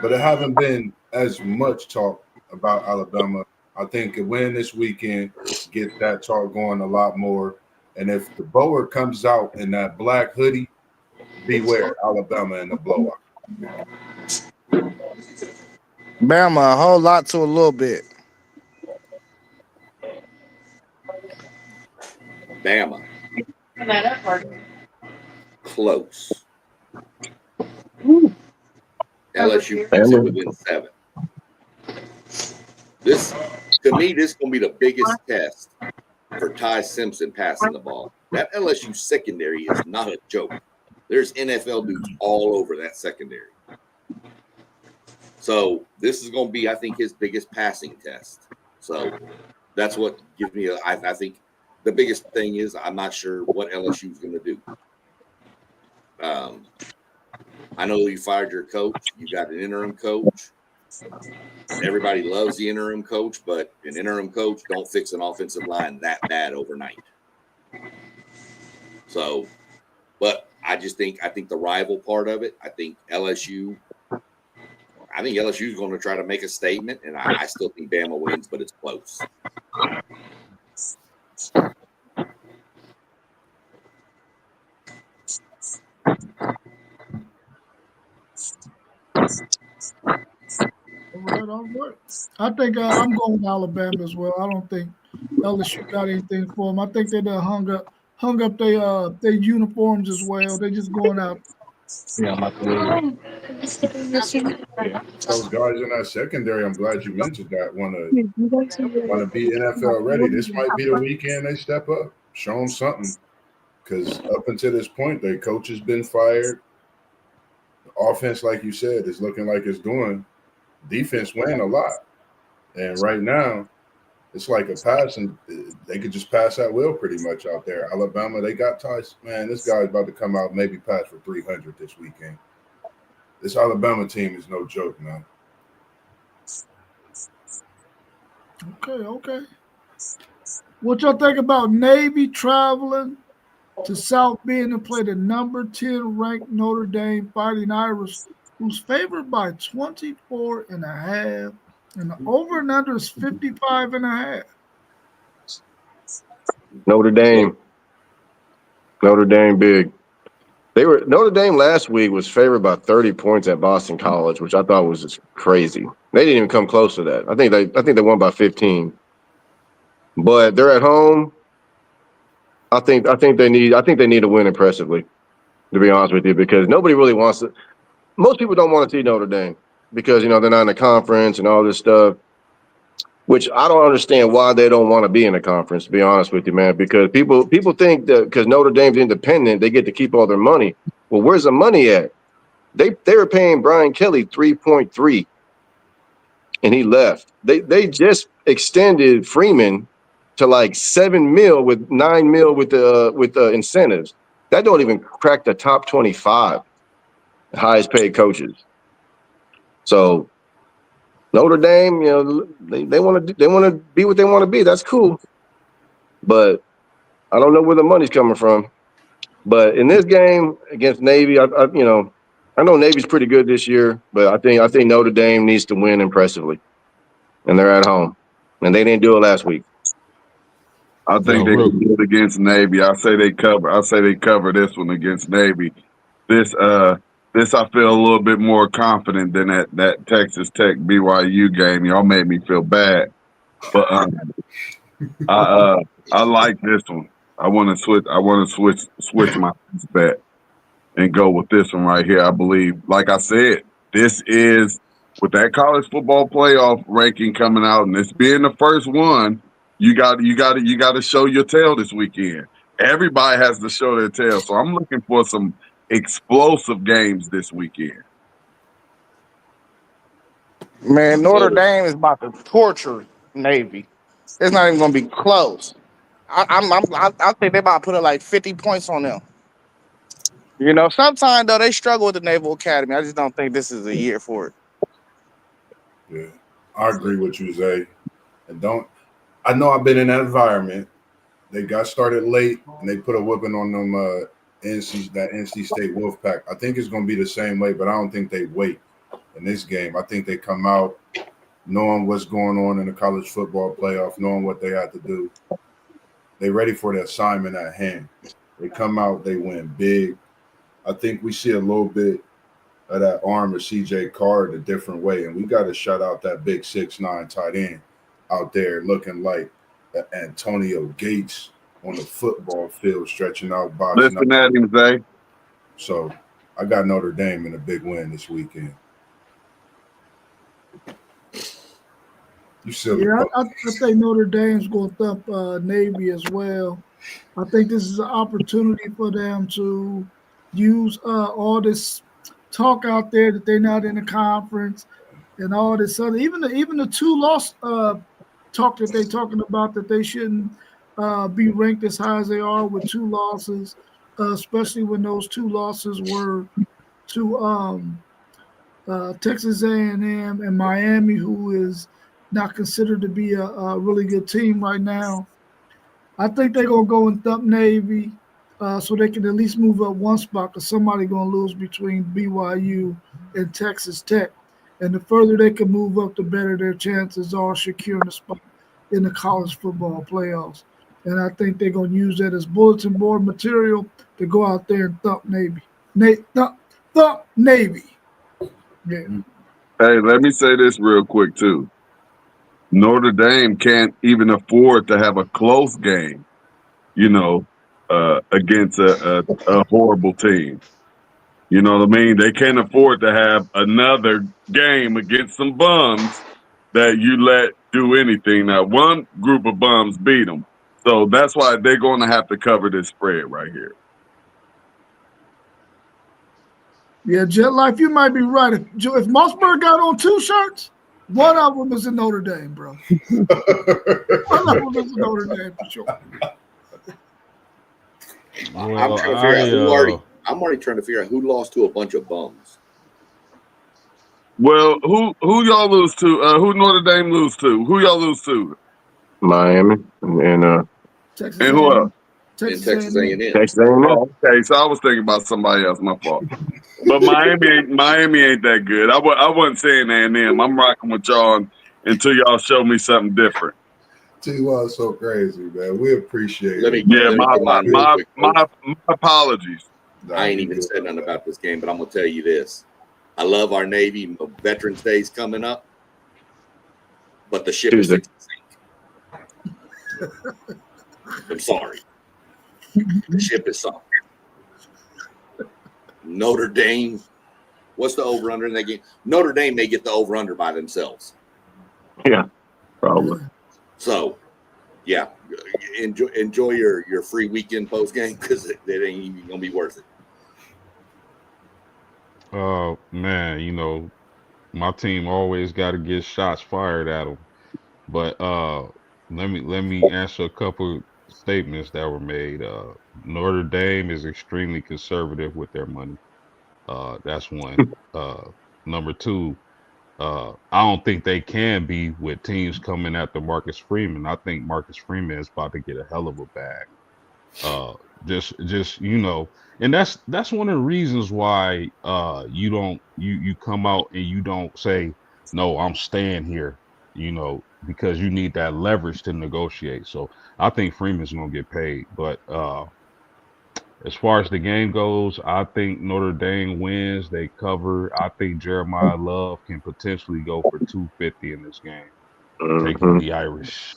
but it haven't been as much talk about Alabama. I think a win this weekend get that talk going a lot more. And if the Bower comes out in that black hoodie, beware Alabama in the blowout. Bama, a whole lot to a little bit. Bama. Close. LSU keeps it within 7. This, to me, this is going to be the biggest test for Ty Simpson passing the ball. That LSU secondary is not a joke. There's NFL dudes all over that secondary. So this is going to be, I think, his biggest passing test. So that's what gives me, I think the biggest thing is I'm not sure what LSU is going to do. I know you fired your coach. You got an interim coach. Everybody loves the interim coach, but an interim coach don't fix an offensive line that bad overnight. So, but I think the rival part of it, I think LSU is going to try to make a statement, and I still think Bama wins, but it's close. All right. I think I'm going with Alabama as well. I don't think LSU got anything for them. I think they done hung up their uniforms as well. They just going out. Those guys in that secondary, I'm glad you mentioned that. Want to be NFL ready. This might be the weekend they step up, show them something. Because up until this point, their coach has been fired. The offense, like you said, is looking like it's doing. Defense win a lot. And right now, it's like a pass, and they could just pass at will pretty much out there. Alabama, they got ties. Man, this guy's about to come out, maybe pass for 300 this weekend. This Alabama team is no joke, man. Okay. What y'all think about Navy traveling to South Bend to play the number 10 ranked Notre Dame Fighting Irish, who's favored by 24.5, and the over and under is 55.5. Notre Dame big. Notre Dame last week was favored by 30 points at Boston College, which I thought was just crazy. They didn't even come close to that. I think they won by 15. But they're at home. I think they need to win impressively, to be honest with you, because nobody really wants to. Most people don't want to see Notre Dame because they're not in the conference and all this stuff. Which I don't understand why they don't want to be in a conference, to be honest with you, man, because people think that because Notre Dame's independent, they get to keep all their money. Well, where's the money at? They were paying Brian Kelly 3.3, and he left. They just extended Freeman to like $7 million with $9 million with the incentives. That don't even crack the top 25 highest paid coaches. So Notre Dame, they want to be what they want to be. That's cool, but I don't know where the money's coming from. But in this game against Navy, I I know Navy's pretty good this year, but I think Notre Dame needs to win impressively, and they're at home, and they didn't do it last week. I think they real can do it against Navy. I say they cover this one against Navy. This I feel a little bit more confident than that Texas Tech BYU game. Y'all made me feel bad, but I like this one. I want to switch my bet and go with this one right here. I believe, like I said, this is with that college football playoff ranking coming out, and this being the first one. You got to show your tail this weekend. Everybody has to show their tail. So I'm looking for some explosive games this weekend. Man, Notre Dame is about to torture Navy. It's not even gonna be close. I think they about to put up like 50 points on them. You know, sometimes though they struggle with the Naval Academy. I just don't think this is a year for it. Yeah, I agree with you, Zay. And I know I've been in that environment. They got started late and they put a whipping on them NC State Wolfpack. I think it's going to be the same way, but I don't think they wait in this game. I think they come out knowing what's going on in the college football playoff, knowing what they have to do. They ready for the assignment at hand. They come out, they win big. I think we see a little bit of that arm of CJ Card a different way, and we got to shut out that big 6'9" tight end out there looking like Antonio Gates on the football field, stretching out, boxing. Listen at him, Zay. So I got Notre Dame in a big win this weekend. You silly. Yeah, I think Notre Dame's going to thump Navy as well. I think this is an opportunity for them to use all this talk out there that they're not in the conference and all this other, even the two loss talk that they're talking about, that they shouldn't be ranked as high as they are with two losses, especially when those two losses were to Texas A&M and Miami, who is not considered to be a really good team right now. I think they're going to go and thump Navy so they can at least move up one spot, because somebody's going to lose between BYU and Texas Tech. And the further they can move up, the better their chances are securing a spot in the college football playoffs. And I think they're going to use that as bulletin board material to go out there and thump Navy. Thump Navy. Yeah. Hey, let me say this real quick, too. Notre Dame can't even afford to have a close game, against a horrible team. You know what I mean? They can't afford to have another game against some bums that you let do anything. Now, one group of bums beat them. So that's why they're going to have to cover this spread right here. Yeah, Jet Life, you might be right. If Mossberg got on two shirts, one of them is in Notre Dame, bro. One of them is in Notre Dame for sure. I'm trying to figure out I'm already trying to figure out who lost to a bunch of bums. Well, who y'all lose to? Who Notre Dame lose to? Who y'all lose to? Miami and Texas and who else? Texas A&M. Texas A&M. Oh, okay, so I was thinking about somebody else. My fault. But Miami ain't that good. I wasn't saying A&M. I'm rocking with y'all until y'all show me something different. T.Y. is so crazy, man. We appreciate it. My apologies. I ain't even said nothing about this game, but I'm gonna tell you this: I love our Navy. Veterans Day's coming up, but the ship is sinking. I'm sorry, the ship is sunk. Notre Dame, what's the over under in that game? Notre Dame may get the over under by themselves. Yeah, probably. So, yeah, enjoy your free weekend post game, because it ain't even gonna be worth it. Man, my team always got to get shots fired at them. But let me answer a couple statements that were made. Notre Dame is extremely conservative with their money. That's one. Number two, I don't think they can be with teams coming after Marcus Freeman. I think Marcus Freeman is about to get a hell of a bag. Just and that's one of the reasons why you come out and you don't say no, I'm staying here, because you need that leverage to negotiate. So I think Freeman's gonna get paid, but as far as the game goes, I think Notre Dame wins. They cover. I think Jeremiah Love can potentially go for 250 in this game, taking Mhm. the Irish.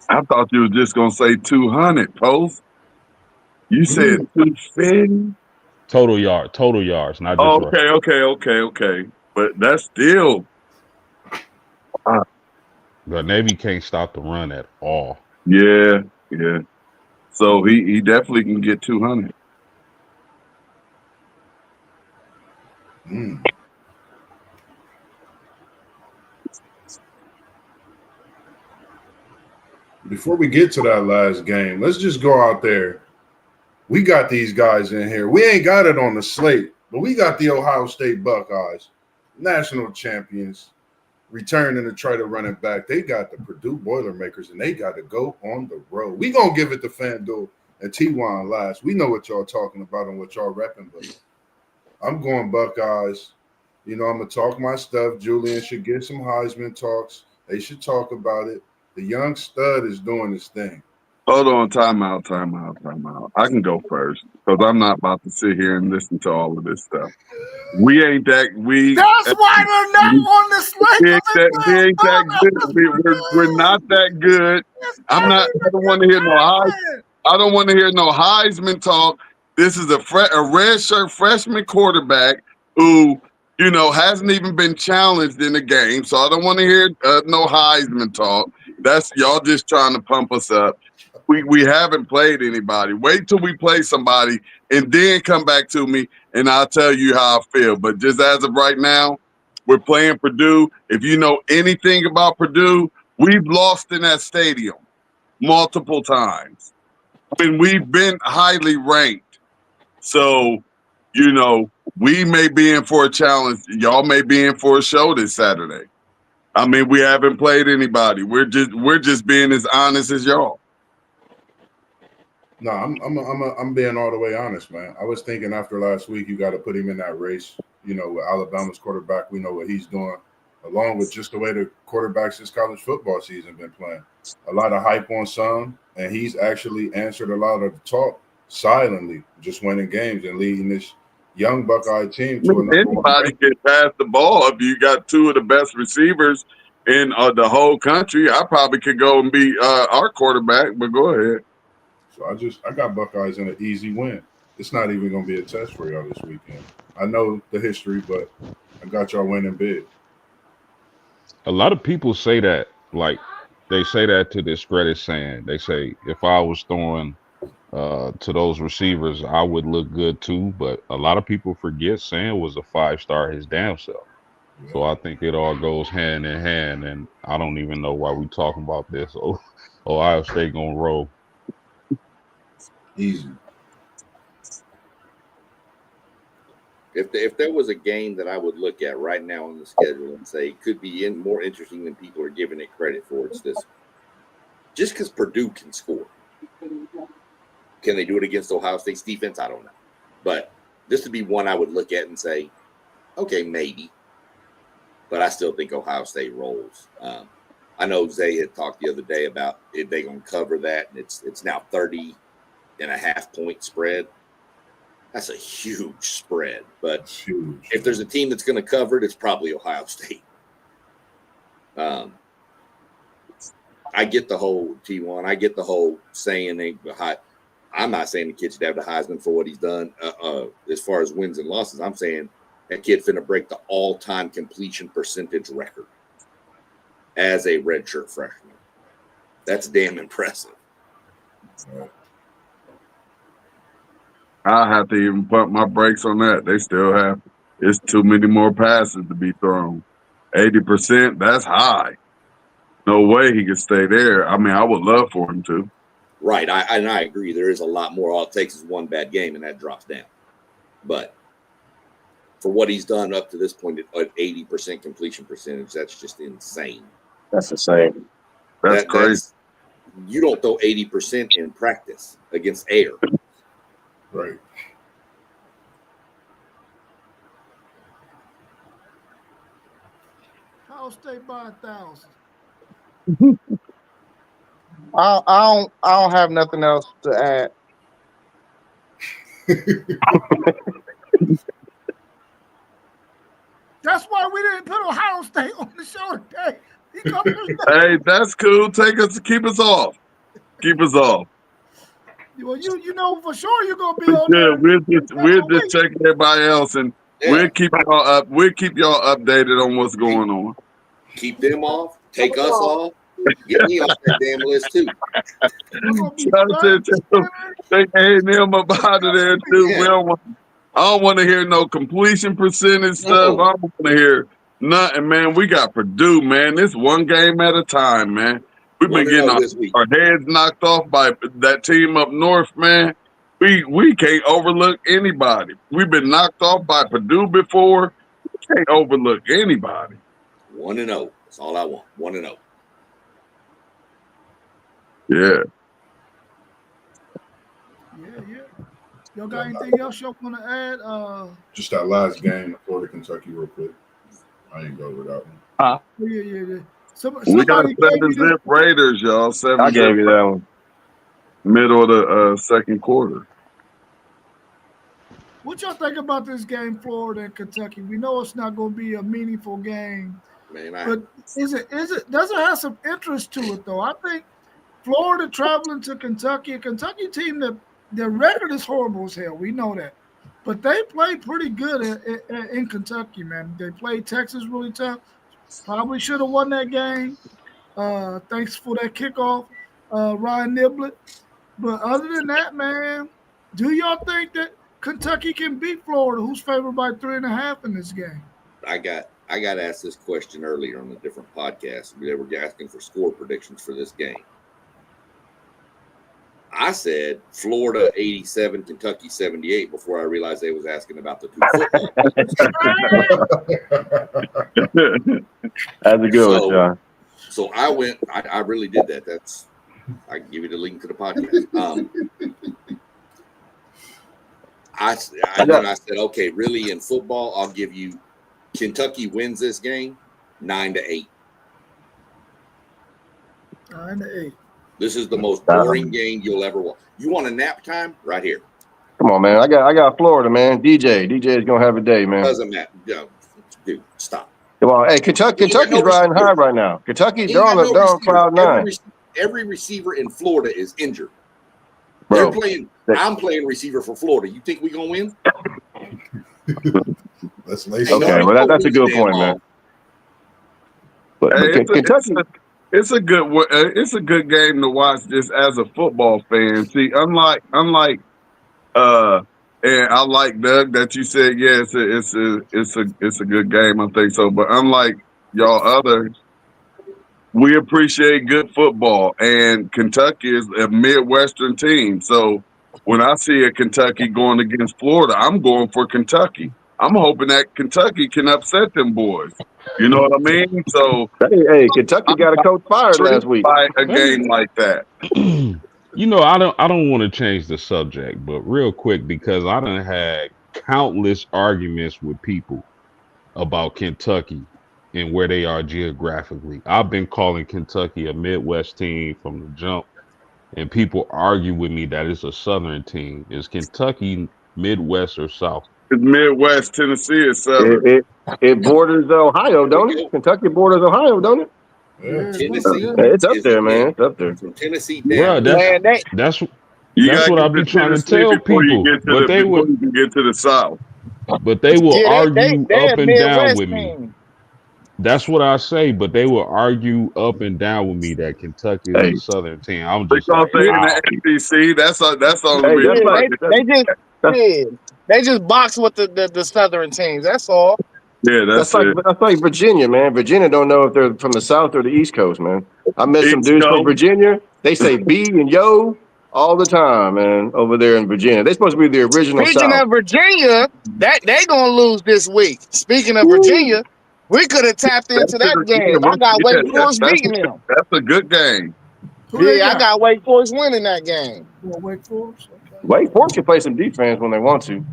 I thought you were just gonna say 200, Post. You said 250. Total yards, not just rushing. Okay. But that's still, uh, The Navy can't stop the run at all. yeah. So he definitely can get 200. Mm. Before we get to that last game, let's just go out there. We got these guys in here. We ain't got it on the slate, but we got the Ohio State Buckeyes, national champions, returning to try to run it back. They got the Purdue Boilermakers, and they got to go on the road. We gonna give it to FanDuel and T1 last. We know what y'all talking about and what y'all repping, but I'm going Buckeyes. I'm gonna talk my stuff. Julian should get some Heisman talks. They should talk about it. The young stud is doing his thing. Hold on, time out. I can go first because I'm not about to sit here and listen to all of this stuff. We ain't that That's why they're not on the slate. we ain't 'Cause that, they we ain't that good. feel We're not that good. I I don't want to hear no man. I don't want to hear no Heisman talk. This is a red shirt freshman quarterback who, hasn't even been challenged in the game. So I don't want to hear no Heisman talk. That's y'all just trying to pump us up. We haven't played anybody. Wait till we play somebody and then come back to me and I'll tell you how I feel. But just as of right now, we're playing Purdue. If you know anything about Purdue, we've lost in that stadium multiple times. I mean, we've been highly ranked. So, we may be in for a challenge. Y'all may be in for a show this Saturday. I mean, we haven't played anybody. We're just being as honest as y'all. No, I'm being all the way honest, man. I was thinking after last week, you got to put him in that race. With Alabama's quarterback, we know what he's doing, along with just the way the quarterbacks this college football season been playing. A lot of hype on some, and he's actually answered a lot of the talk silently, just winning games and leading this young Buckeye team to a number one Anybody rank. can pass the ball. If you got two of the best receivers in the whole country, I probably could go and be our quarterback. But go ahead. So I got Buckeyes in an easy win. It's not even going to be a test for y'all this weekend. I know the history, but I got y'all winning big. A lot of people say that, like they say that to discredit saying. They say if I was throwing to those receivers, I would look good too. But a lot of people forget Sam was a 5-star his damn self. Yeah, So I think it all goes hand in hand, and I don't even know why we talking about this. Oh, Ohio State gonna roll. easy. If there was a game that I would look at right now on the schedule and say could be more interesting than people are giving it credit for, it's this. Just because Purdue can score. Can they do it against Ohio State's defense? I don't know. But this would be one I would look at and say, okay, maybe. But I still think Ohio State rolls. I know Zay had talked the other day about if they're going to cover that, and it's now 30.5-point spread. That's a huge spread. But That's huge. if there's a team that's going to cover it, it's probably Ohio State. I get the whole T1. I get the whole saying I'm not saying the kid should have the Heisman for what he's done as far as wins and losses. I'm saying that kid finna break the all-time completion percentage record as a redshirt freshman. That's damn impressive. I have to even pump my brakes on that. They still have. It's too many more passes to be thrown. 80%, that's high. No way he could stay there. I mean, I would love for him to. Right, I agree. There is a lot more. All it takes is one bad game, and that drops down. But for what he's done up to this point at 80% completion percentage, that's just insane. That's the same. That's crazy. you don't throw 80% in practice against air. Right. Ohio State by 1,000. I don't have nothing else to add. That's why we didn't put Ohio State on the show today. Hey, that's cool. Keep us off. Keep us off. Well, you know for sure you're gonna be on there. We're just checking everybody else, and we'll keep y'all up. We'll keep y'all updated on what's going on. Keep them off. Take us off. Get me off that damn list too. Take A&M up out of there too. Yeah. I don't want to hear no completion percentage stuff. I don't want to hear nothing, man. We got Purdue, man. This one game at a time, man. We've been getting our heads knocked off by that team up north, man. We can't overlook anybody. We've been knocked off by Purdue before. We can't overlook anybody. 1-0. That's all I want. 1-0. Yeah. Yeah. Y'all got anything else y'all want to add? Just that last game, Florida, Kentucky, real quick. I ain't go with that one. Yeah. We got 7-zip Raiders, y'all. 7-zip. I gave you that one. Middle of the second quarter. What y'all think about this game, Florida and Kentucky? We know it's not going to be a meaningful game, but does it have some interest to it though? I think Florida traveling to Kentucky, a Kentucky team that their record is horrible as hell. We know that, but they played pretty good in Kentucky, man. They played Texas really tough. Probably should have won that game. Thanks for that kickoff, Ryan Niblett. But other than that, man, do y'all think that Kentucky can beat Florida, who's favored by 3.5 in this game? I got asked this question earlier on a different podcast. They were asking for score predictions for this game. I said Florida 87, Kentucky 78 before I realized they was asking about the two football. That's a good one, Sean. So I went. I really did that. I can give you the link to the podcast. I said, okay, really in football, I'll give you Kentucky wins this game 9-8. 9-8. This is the most boring game you'll ever watch. You want a nap time? Right here. Come on, man. I got Florida, man. DJ is gonna have a day, man. Doesn't matter. No, dude, stop. Come on, hey, Kentucky's riding high right now. Kentucky's they're on cloud 9. Every receiver in Florida is injured. Bro, I'm playing receiver for Florida. You think we gonna win? Let's lace okay, well that's a good point, man. But Kentucky. It's a good game to watch just as a football fan. See, unlike and I like Doug that you said it's a good game. I think so, but unlike y'all others, we appreciate good football, and Kentucky is a Midwestern team. So when I see a Kentucky going against Florida, I'm going for Kentucky. I'm hoping that Kentucky can upset them boys. You know what I mean? So hey, Kentucky got a coach fired last week. A game like that. You know, I don't want to change the subject, but real quick, because I done had countless arguments with people about Kentucky and where they are geographically. I've been calling Kentucky a Midwest team from the jump, and people argue with me that it's a Southern team. Is Kentucky Midwest or South? It's Midwest. Tennessee is Southern. It borders Ohio, don't it? Kentucky borders Ohio, don't it? Yeah. Tennessee. It's up there, man. It's up there. From Tennessee down. Bruh, that's what I've been trying to tell people. But they would get to the South. But they will argue up and down with me. That's what I say, but they will argue up and down with me that Kentucky is a Southern team. I'm just like, in the SEC. That's all. They just box with the Southern teams. That's all. Yeah, that's like Virginia, man. Virginia don't know if they're from the South or the East Coast, man. I met some dudes from Virginia. They say B and yo all the time, man, over there in Virginia. They're supposed to be the original South. Speaking of Virginia, they gonna lose this week. Speaking of Virginia, we could have tapped into that game. I got Wake Forest beating them. That's a good game. Who they Yeah, I got Wake Forest winning that game. Well, Wake Forest. Okay. Wake Forest can play some defense when they want to.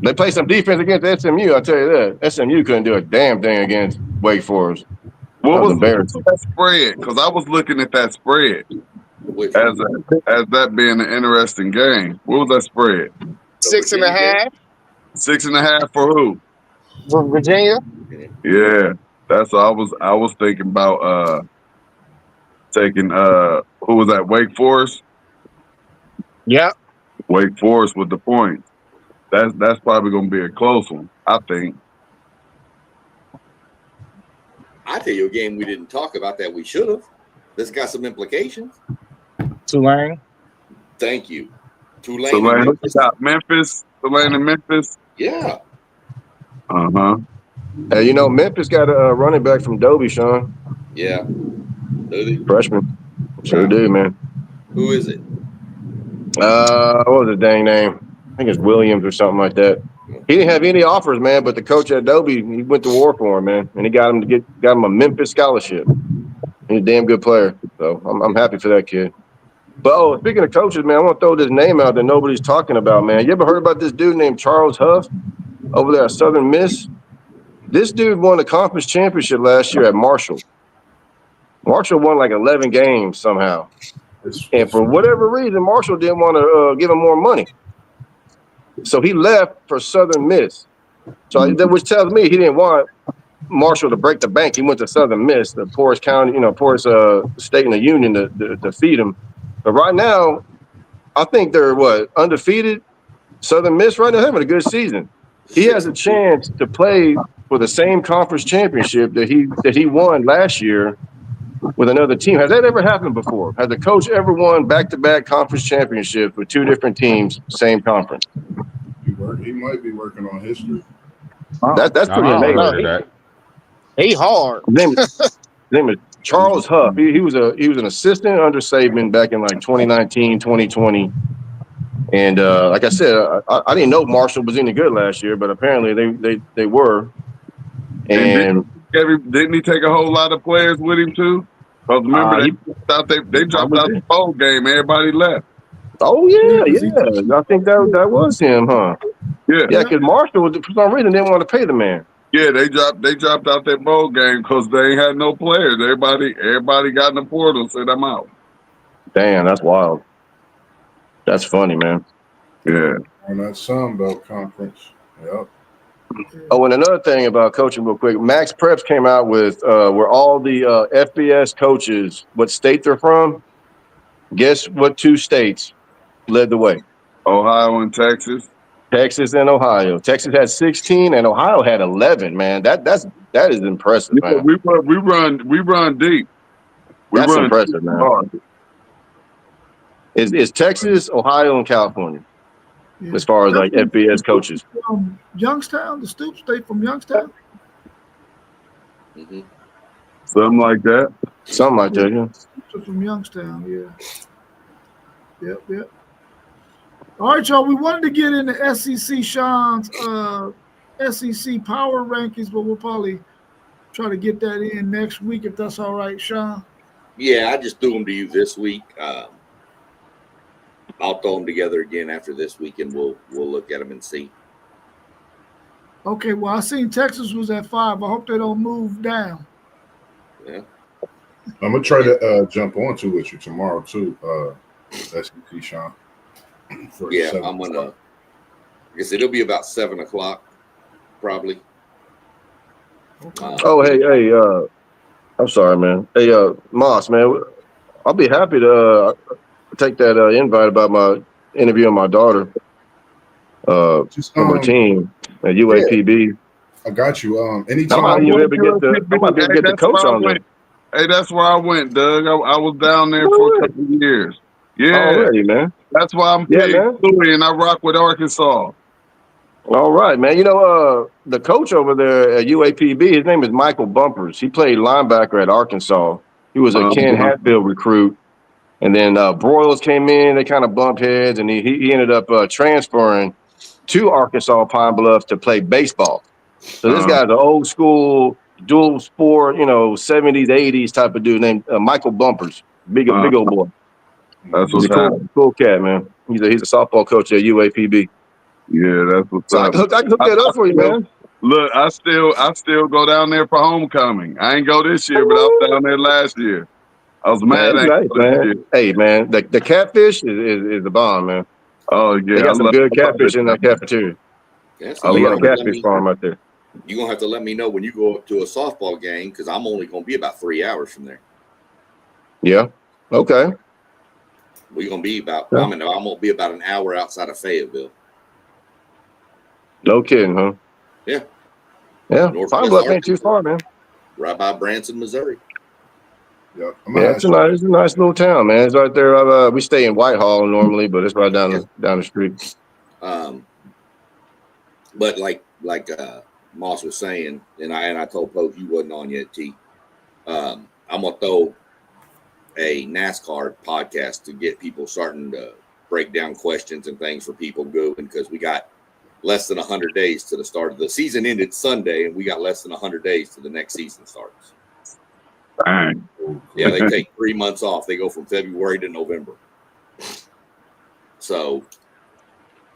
They play some defense against SMU, I'll tell you that. SMU couldn't do a damn thing against Wake Forest. What That was was embarrassing. that spread? Because I was looking at that spread Which as that being an interesting game. What was that spread? 6.5 6.5 for who? for Virginia. Yeah, that's what I was thinking about. Taking who was that? Wake Forest. Yep. Wake Forest with the points. That's probably going to be a close one, I think. I tell you a game we didn't talk about that we should have. This got some implications. Tulane. Thank you. Tulane. Tulane got Memphis. Tulane and Memphis. Yeah. Uh-huh. Hey, Memphis got a running back from Dobie, Sean. Yeah. Freshman. Sure do, man. Who is it? What was the dang name? I think it's Williams or something like that. He didn't have any offers, man, but the coach at Adobe, he went to war for him, man, and he got him a Memphis scholarship. He's a damn good player, so I'm happy for that kid. But speaking of coaches, man, I want to throw this name out that nobody's talking about, man. You ever heard about this dude named Charles Huff over there at Southern Miss? This dude won the conference championship last year at Marshall. Marshall won like 11 games somehow. And for whatever reason, Marshall didn't want to give him more money. So he left for Southern Miss. So which tells me he didn't want Marshall to break the bank. He went to Southern Miss, the poorest county, poorest state in the union to feed him. But right now, I think they're undefeated. Southern Miss right now having a good season. He has a chance to play for the same conference championship that he won last year with another team. Has that ever happened before? Has the coach ever won back-to-back conference championships with two different teams, same conference? He might be working on history. That's pretty amazing. He hard. His name is Charles Huff. He was an assistant under Saban back in like 2019, 2020. And like I said, I didn't know Marshall was any good last year, but apparently they were. And didn't he take a whole lot of players with him too? Because remember they dropped out the bowl game. Everybody left. Oh yeah. I think that was him, huh? Yeah. Yeah, because Marshall for some reason didn't want to pay the man. Yeah, they dropped out that bowl game because they ain't had no players. Everybody got in the portal, said I'm out. Damn, that's wild. That's funny, man. Yeah. On that Sun Belt Conference. Yep. Oh, and another thing about coaching real quick, Max Preps came out with where all the FBS coaches, what state they're from. Guess what 2 states led the way? Ohio and Texas. Texas and Ohio. Texas had 16 and Ohio had 11, man. That is impressive, man. We run deep. That's impressive, man. Hard. Is Texas, Ohio, and California as far as like FBS coaches? From Youngstown, the Stoops State from Youngstown. Mm-hmm. Something like that. Something like that, yeah. Stoops from Youngstown, yeah. Yep. All right, y'all. We wanted to get into SEC Sean's SEC power rankings, but we'll probably try to get that in next week if that's all right, Sean. Yeah, I just threw them to you this week. I'll throw them together again after this week, and we'll look at them and see. Okay. Well, I seen Texas was at 5. I hope they don't move down. Yeah. I'm gonna try to jump onto with you tomorrow too. SEC Sean. Yeah, I'm gonna. I guess it'll be about 7:00, probably. Hey, I'm sorry, man. Hey, Moss, man, I'll be happy to take that invite about my interviewing my daughter from her team at UAPB. Yeah, I got you. Anytime I might be able to get the coach on there. Hey, that's where I went, Doug. I was down there for a couple of years. Yeah, already, man. That's why I'm paid and I rock with Arkansas. All right, man. The coach over there at UAPB, his name is Michael Bumpers. He played linebacker at Arkansas. He was a Ken Hatfield recruit. And then Broyles came in. They kind of bumped heads, and he ended up transferring to Arkansas Pine Bluff to play baseball. So this guy's an old school, dual sport, 70s, 80s type of dude named Michael Bumpers. Big old boy. That's He's what's a happening. cool cat, man. He's a softball coach at UAPB. Yeah, that's what's So I up. can hook that up for you, man. Look, I still go down there for homecoming. I ain't go this year, but I was down there last year. I was Man, mad it's at nice, this man. year. Hey, man, the catfish is the bomb, man. Oh They yeah, got some good catfish in that cafeteria. Yeah, so I They you're got a love gonna it. have to let catfish me. farm out there. You're gonna have to let me know when you go up to a softball game because I'm only gonna be about 3 hours from there. Yeah. Okay. We're gonna be about. Yeah. I'm gonna be about an hour outside of Fayetteville. No kidding, huh? Yeah, Yeah. Pine Northwest Bluff ain't too Arkansas, far, man. right by Branson, Missouri. Yeah, I'm Yeah, gonna ask you. it's a nice little town, man. It's right there. We stay in Whitehall normally, but it's right down the street. But like Moss was saying, and I told Pope you wasn't on yet, T. I'm gonna throw a NASCAR podcast to get people starting to break down questions and things for people going because we got less than 100 days to the start of the season. Ended Sunday, and we got less than 100 days to the next season starts. Dang. Yeah, they take 3 months off. They go from February to November. So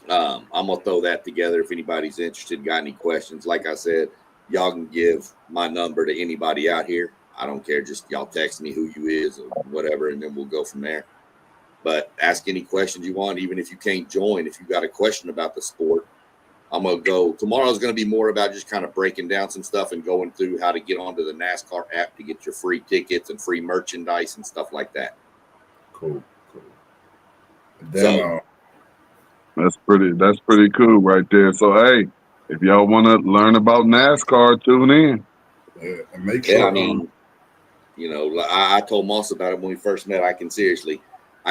I'm gonna throw that together. If anybody's interested, got any questions, like I said, y'all can give my number to anybody out here. I don't care. Just y'all text me who you is or whatever, and then we'll go from there. But ask any questions you want, even if you can't join. If you got a question about the sport, I'm gonna go. Tomorrow's gonna be more about just kind of breaking down some stuff and going through how to get onto the NASCAR app to get your free tickets and free merchandise and stuff like that. Cool. And then, So That's pretty cool right there. So hey, if y'all want to learn about NASCAR, tune in. yeah, and make yeah, sure. I mean, I told Moss about it when we first met. I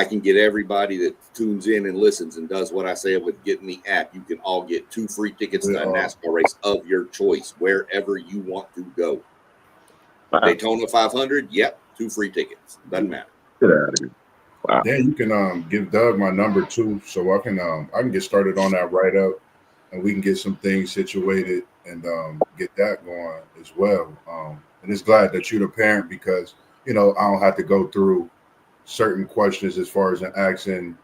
can get everybody that tunes in and listens and does what I say with getting the app. You can all get 2 free tickets to a NASCAR race of your choice, wherever you want to go. Wow. Daytona 500, yep, 2 free tickets. Doesn't matter. Get out of here. Wow. Then you can give Doug my number too, so I can get started on that write up, and we can get some things situated and get that going as well. And it's glad that you're the parent because I don't have to go through certain questions as far as an asking,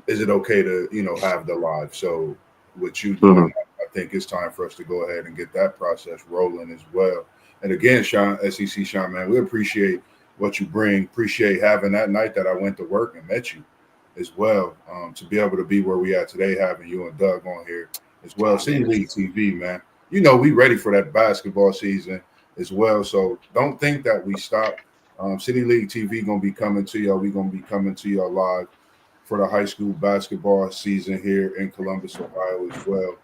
is it okay to have the live? So with you doing that, I think it's time for us to go ahead and get that process rolling as well. And again, Sean, SEC Sean, man, we appreciate what you bring. Appreciate having that night that I went to work and met you as well. To be able to be where we at today, having you and Doug on here as well. City League TV, man. We ready for that basketball season as well. So don't think that we stop. City League TV gonna be coming to y'all. We gonna be coming to y'all live for the high school basketball season here in Columbus, Ohio as well.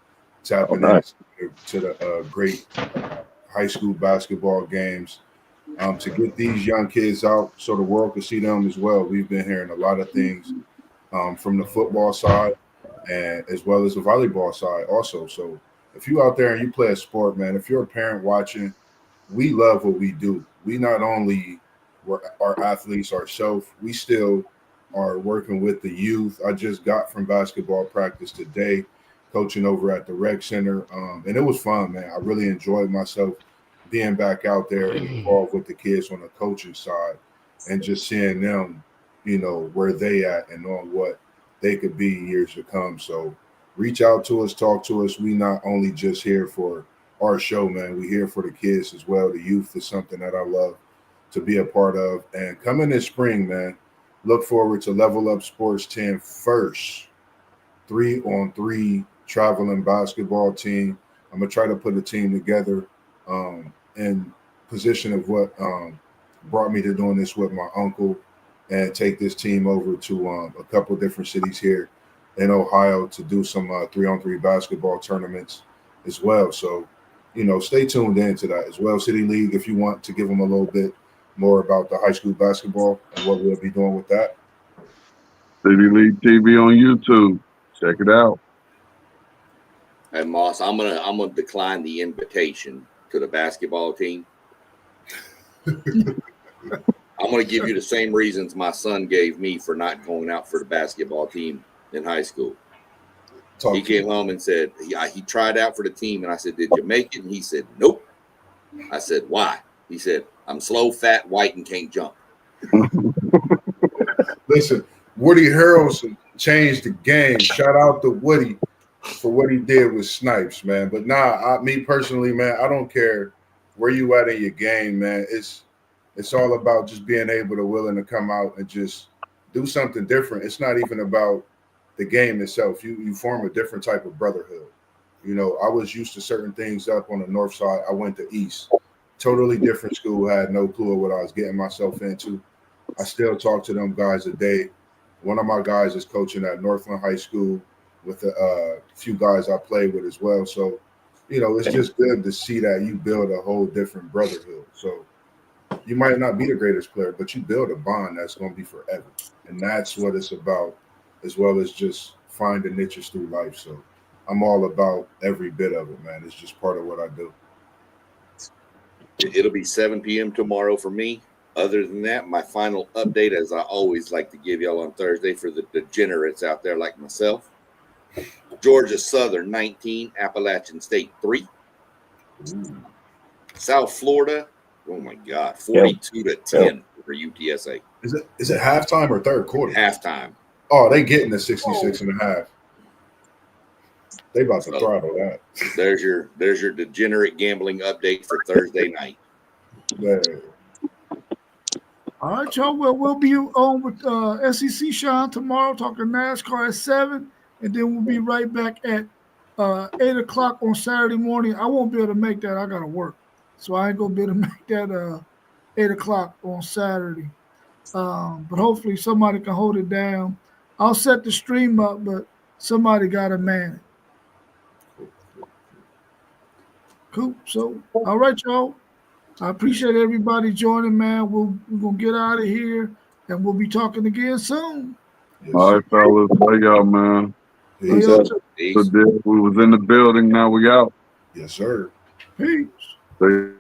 Tapping into the great high school basketball games to get these young kids out so the world can see them as well. We've been hearing a lot of things from the football side and as well as the volleyball side also. So if you out there and you play a sport, man, if you're a parent watching, we love what we do. We not only are athletes ourselves, we still are working with the youth. I just got from basketball practice today, coaching over at the rec center, and it was fun, man. I really enjoyed myself being back out there and involved with the kids on the coaching side and just seeing them, where they at and on what they could be years to come. So reach out to us, talk to us. We not only just here for our show, man. We here for the kids as well. The youth is something that I love to be a part of. And coming this spring, man, look forward to Level Up Sports 10 first 3-on-3 traveling basketball team. I'm gonna try to put a team together in position of what brought me to doing this with my uncle and take this team over to a couple different cities here in Ohio to do some 3-on-3 basketball tournaments as well. So, stay tuned into that as well. City League, if you want to give them a little bit more about the high school basketball and what we'll be doing with that. City League TV on YouTube. Check it out. Hey Moss, I'm gonna decline the invitation to the basketball team. I'm gonna give you the same reasons my son gave me for not going out for the basketball team in high school. He came home and said he tried out for the team, and I said, "Did you make it?" And he said, "Nope." I said, "Why?" He said, "I'm slow, fat, white, and can't jump." Listen, Woody Harrelson changed the game. Shout out to Woody for what he did with Snipes, man. But me personally, man, I don't care where you at in your game, man. It's all about just being able to willing to come out and just do something different. It's not even about the game itself. You form a different type of brotherhood. You know, I was used to certain things up on the north side. I went to east. Totally different school. Had no clue of what I was getting myself into. I still talk to them guys a day. One of my guys is coaching at Northland High School with a few guys I play with as well. So, you know, it's just good to see that you build a whole different brotherhood. So you might not be the greatest player, but you build a bond that's going to be forever. And that's what it's about, as well as just finding niches through life. So I'm all about every bit of it, man. It's just part of what I do. It'll be 7 p.m. tomorrow for me. Other than that, my final update, as I always like to give y'all on Thursday for the degenerates out there like myself. Georgia Southern 19, Appalachian State 3. South Florida, oh my God, 42-10 for UTSA. Is it halftime or third quarter? Halftime. Oh, they getting the 66 and a half. They about to throttle that. There's your degenerate gambling update for Thursday night. Yeah. All right, y'all. Well, we'll be on with SEC Sean tomorrow, talking NASCAR at 7, and then we'll be right back at 8 o'clock on Saturday morning. I won't be able to make that. I got to work. So I ain't going to be able to make that 8 o'clock on Saturday. But hopefully somebody can hold it down. I'll set the stream up, but somebody got to man it. Cool. So, all right, y'all. I appreciate everybody joining, man. We're going to get out of here, and we'll be talking again soon. Yes. All right, fellas. Love y'all, man. Peace. Peace. We was in the building. Now we out. Yes, sir. Peace. See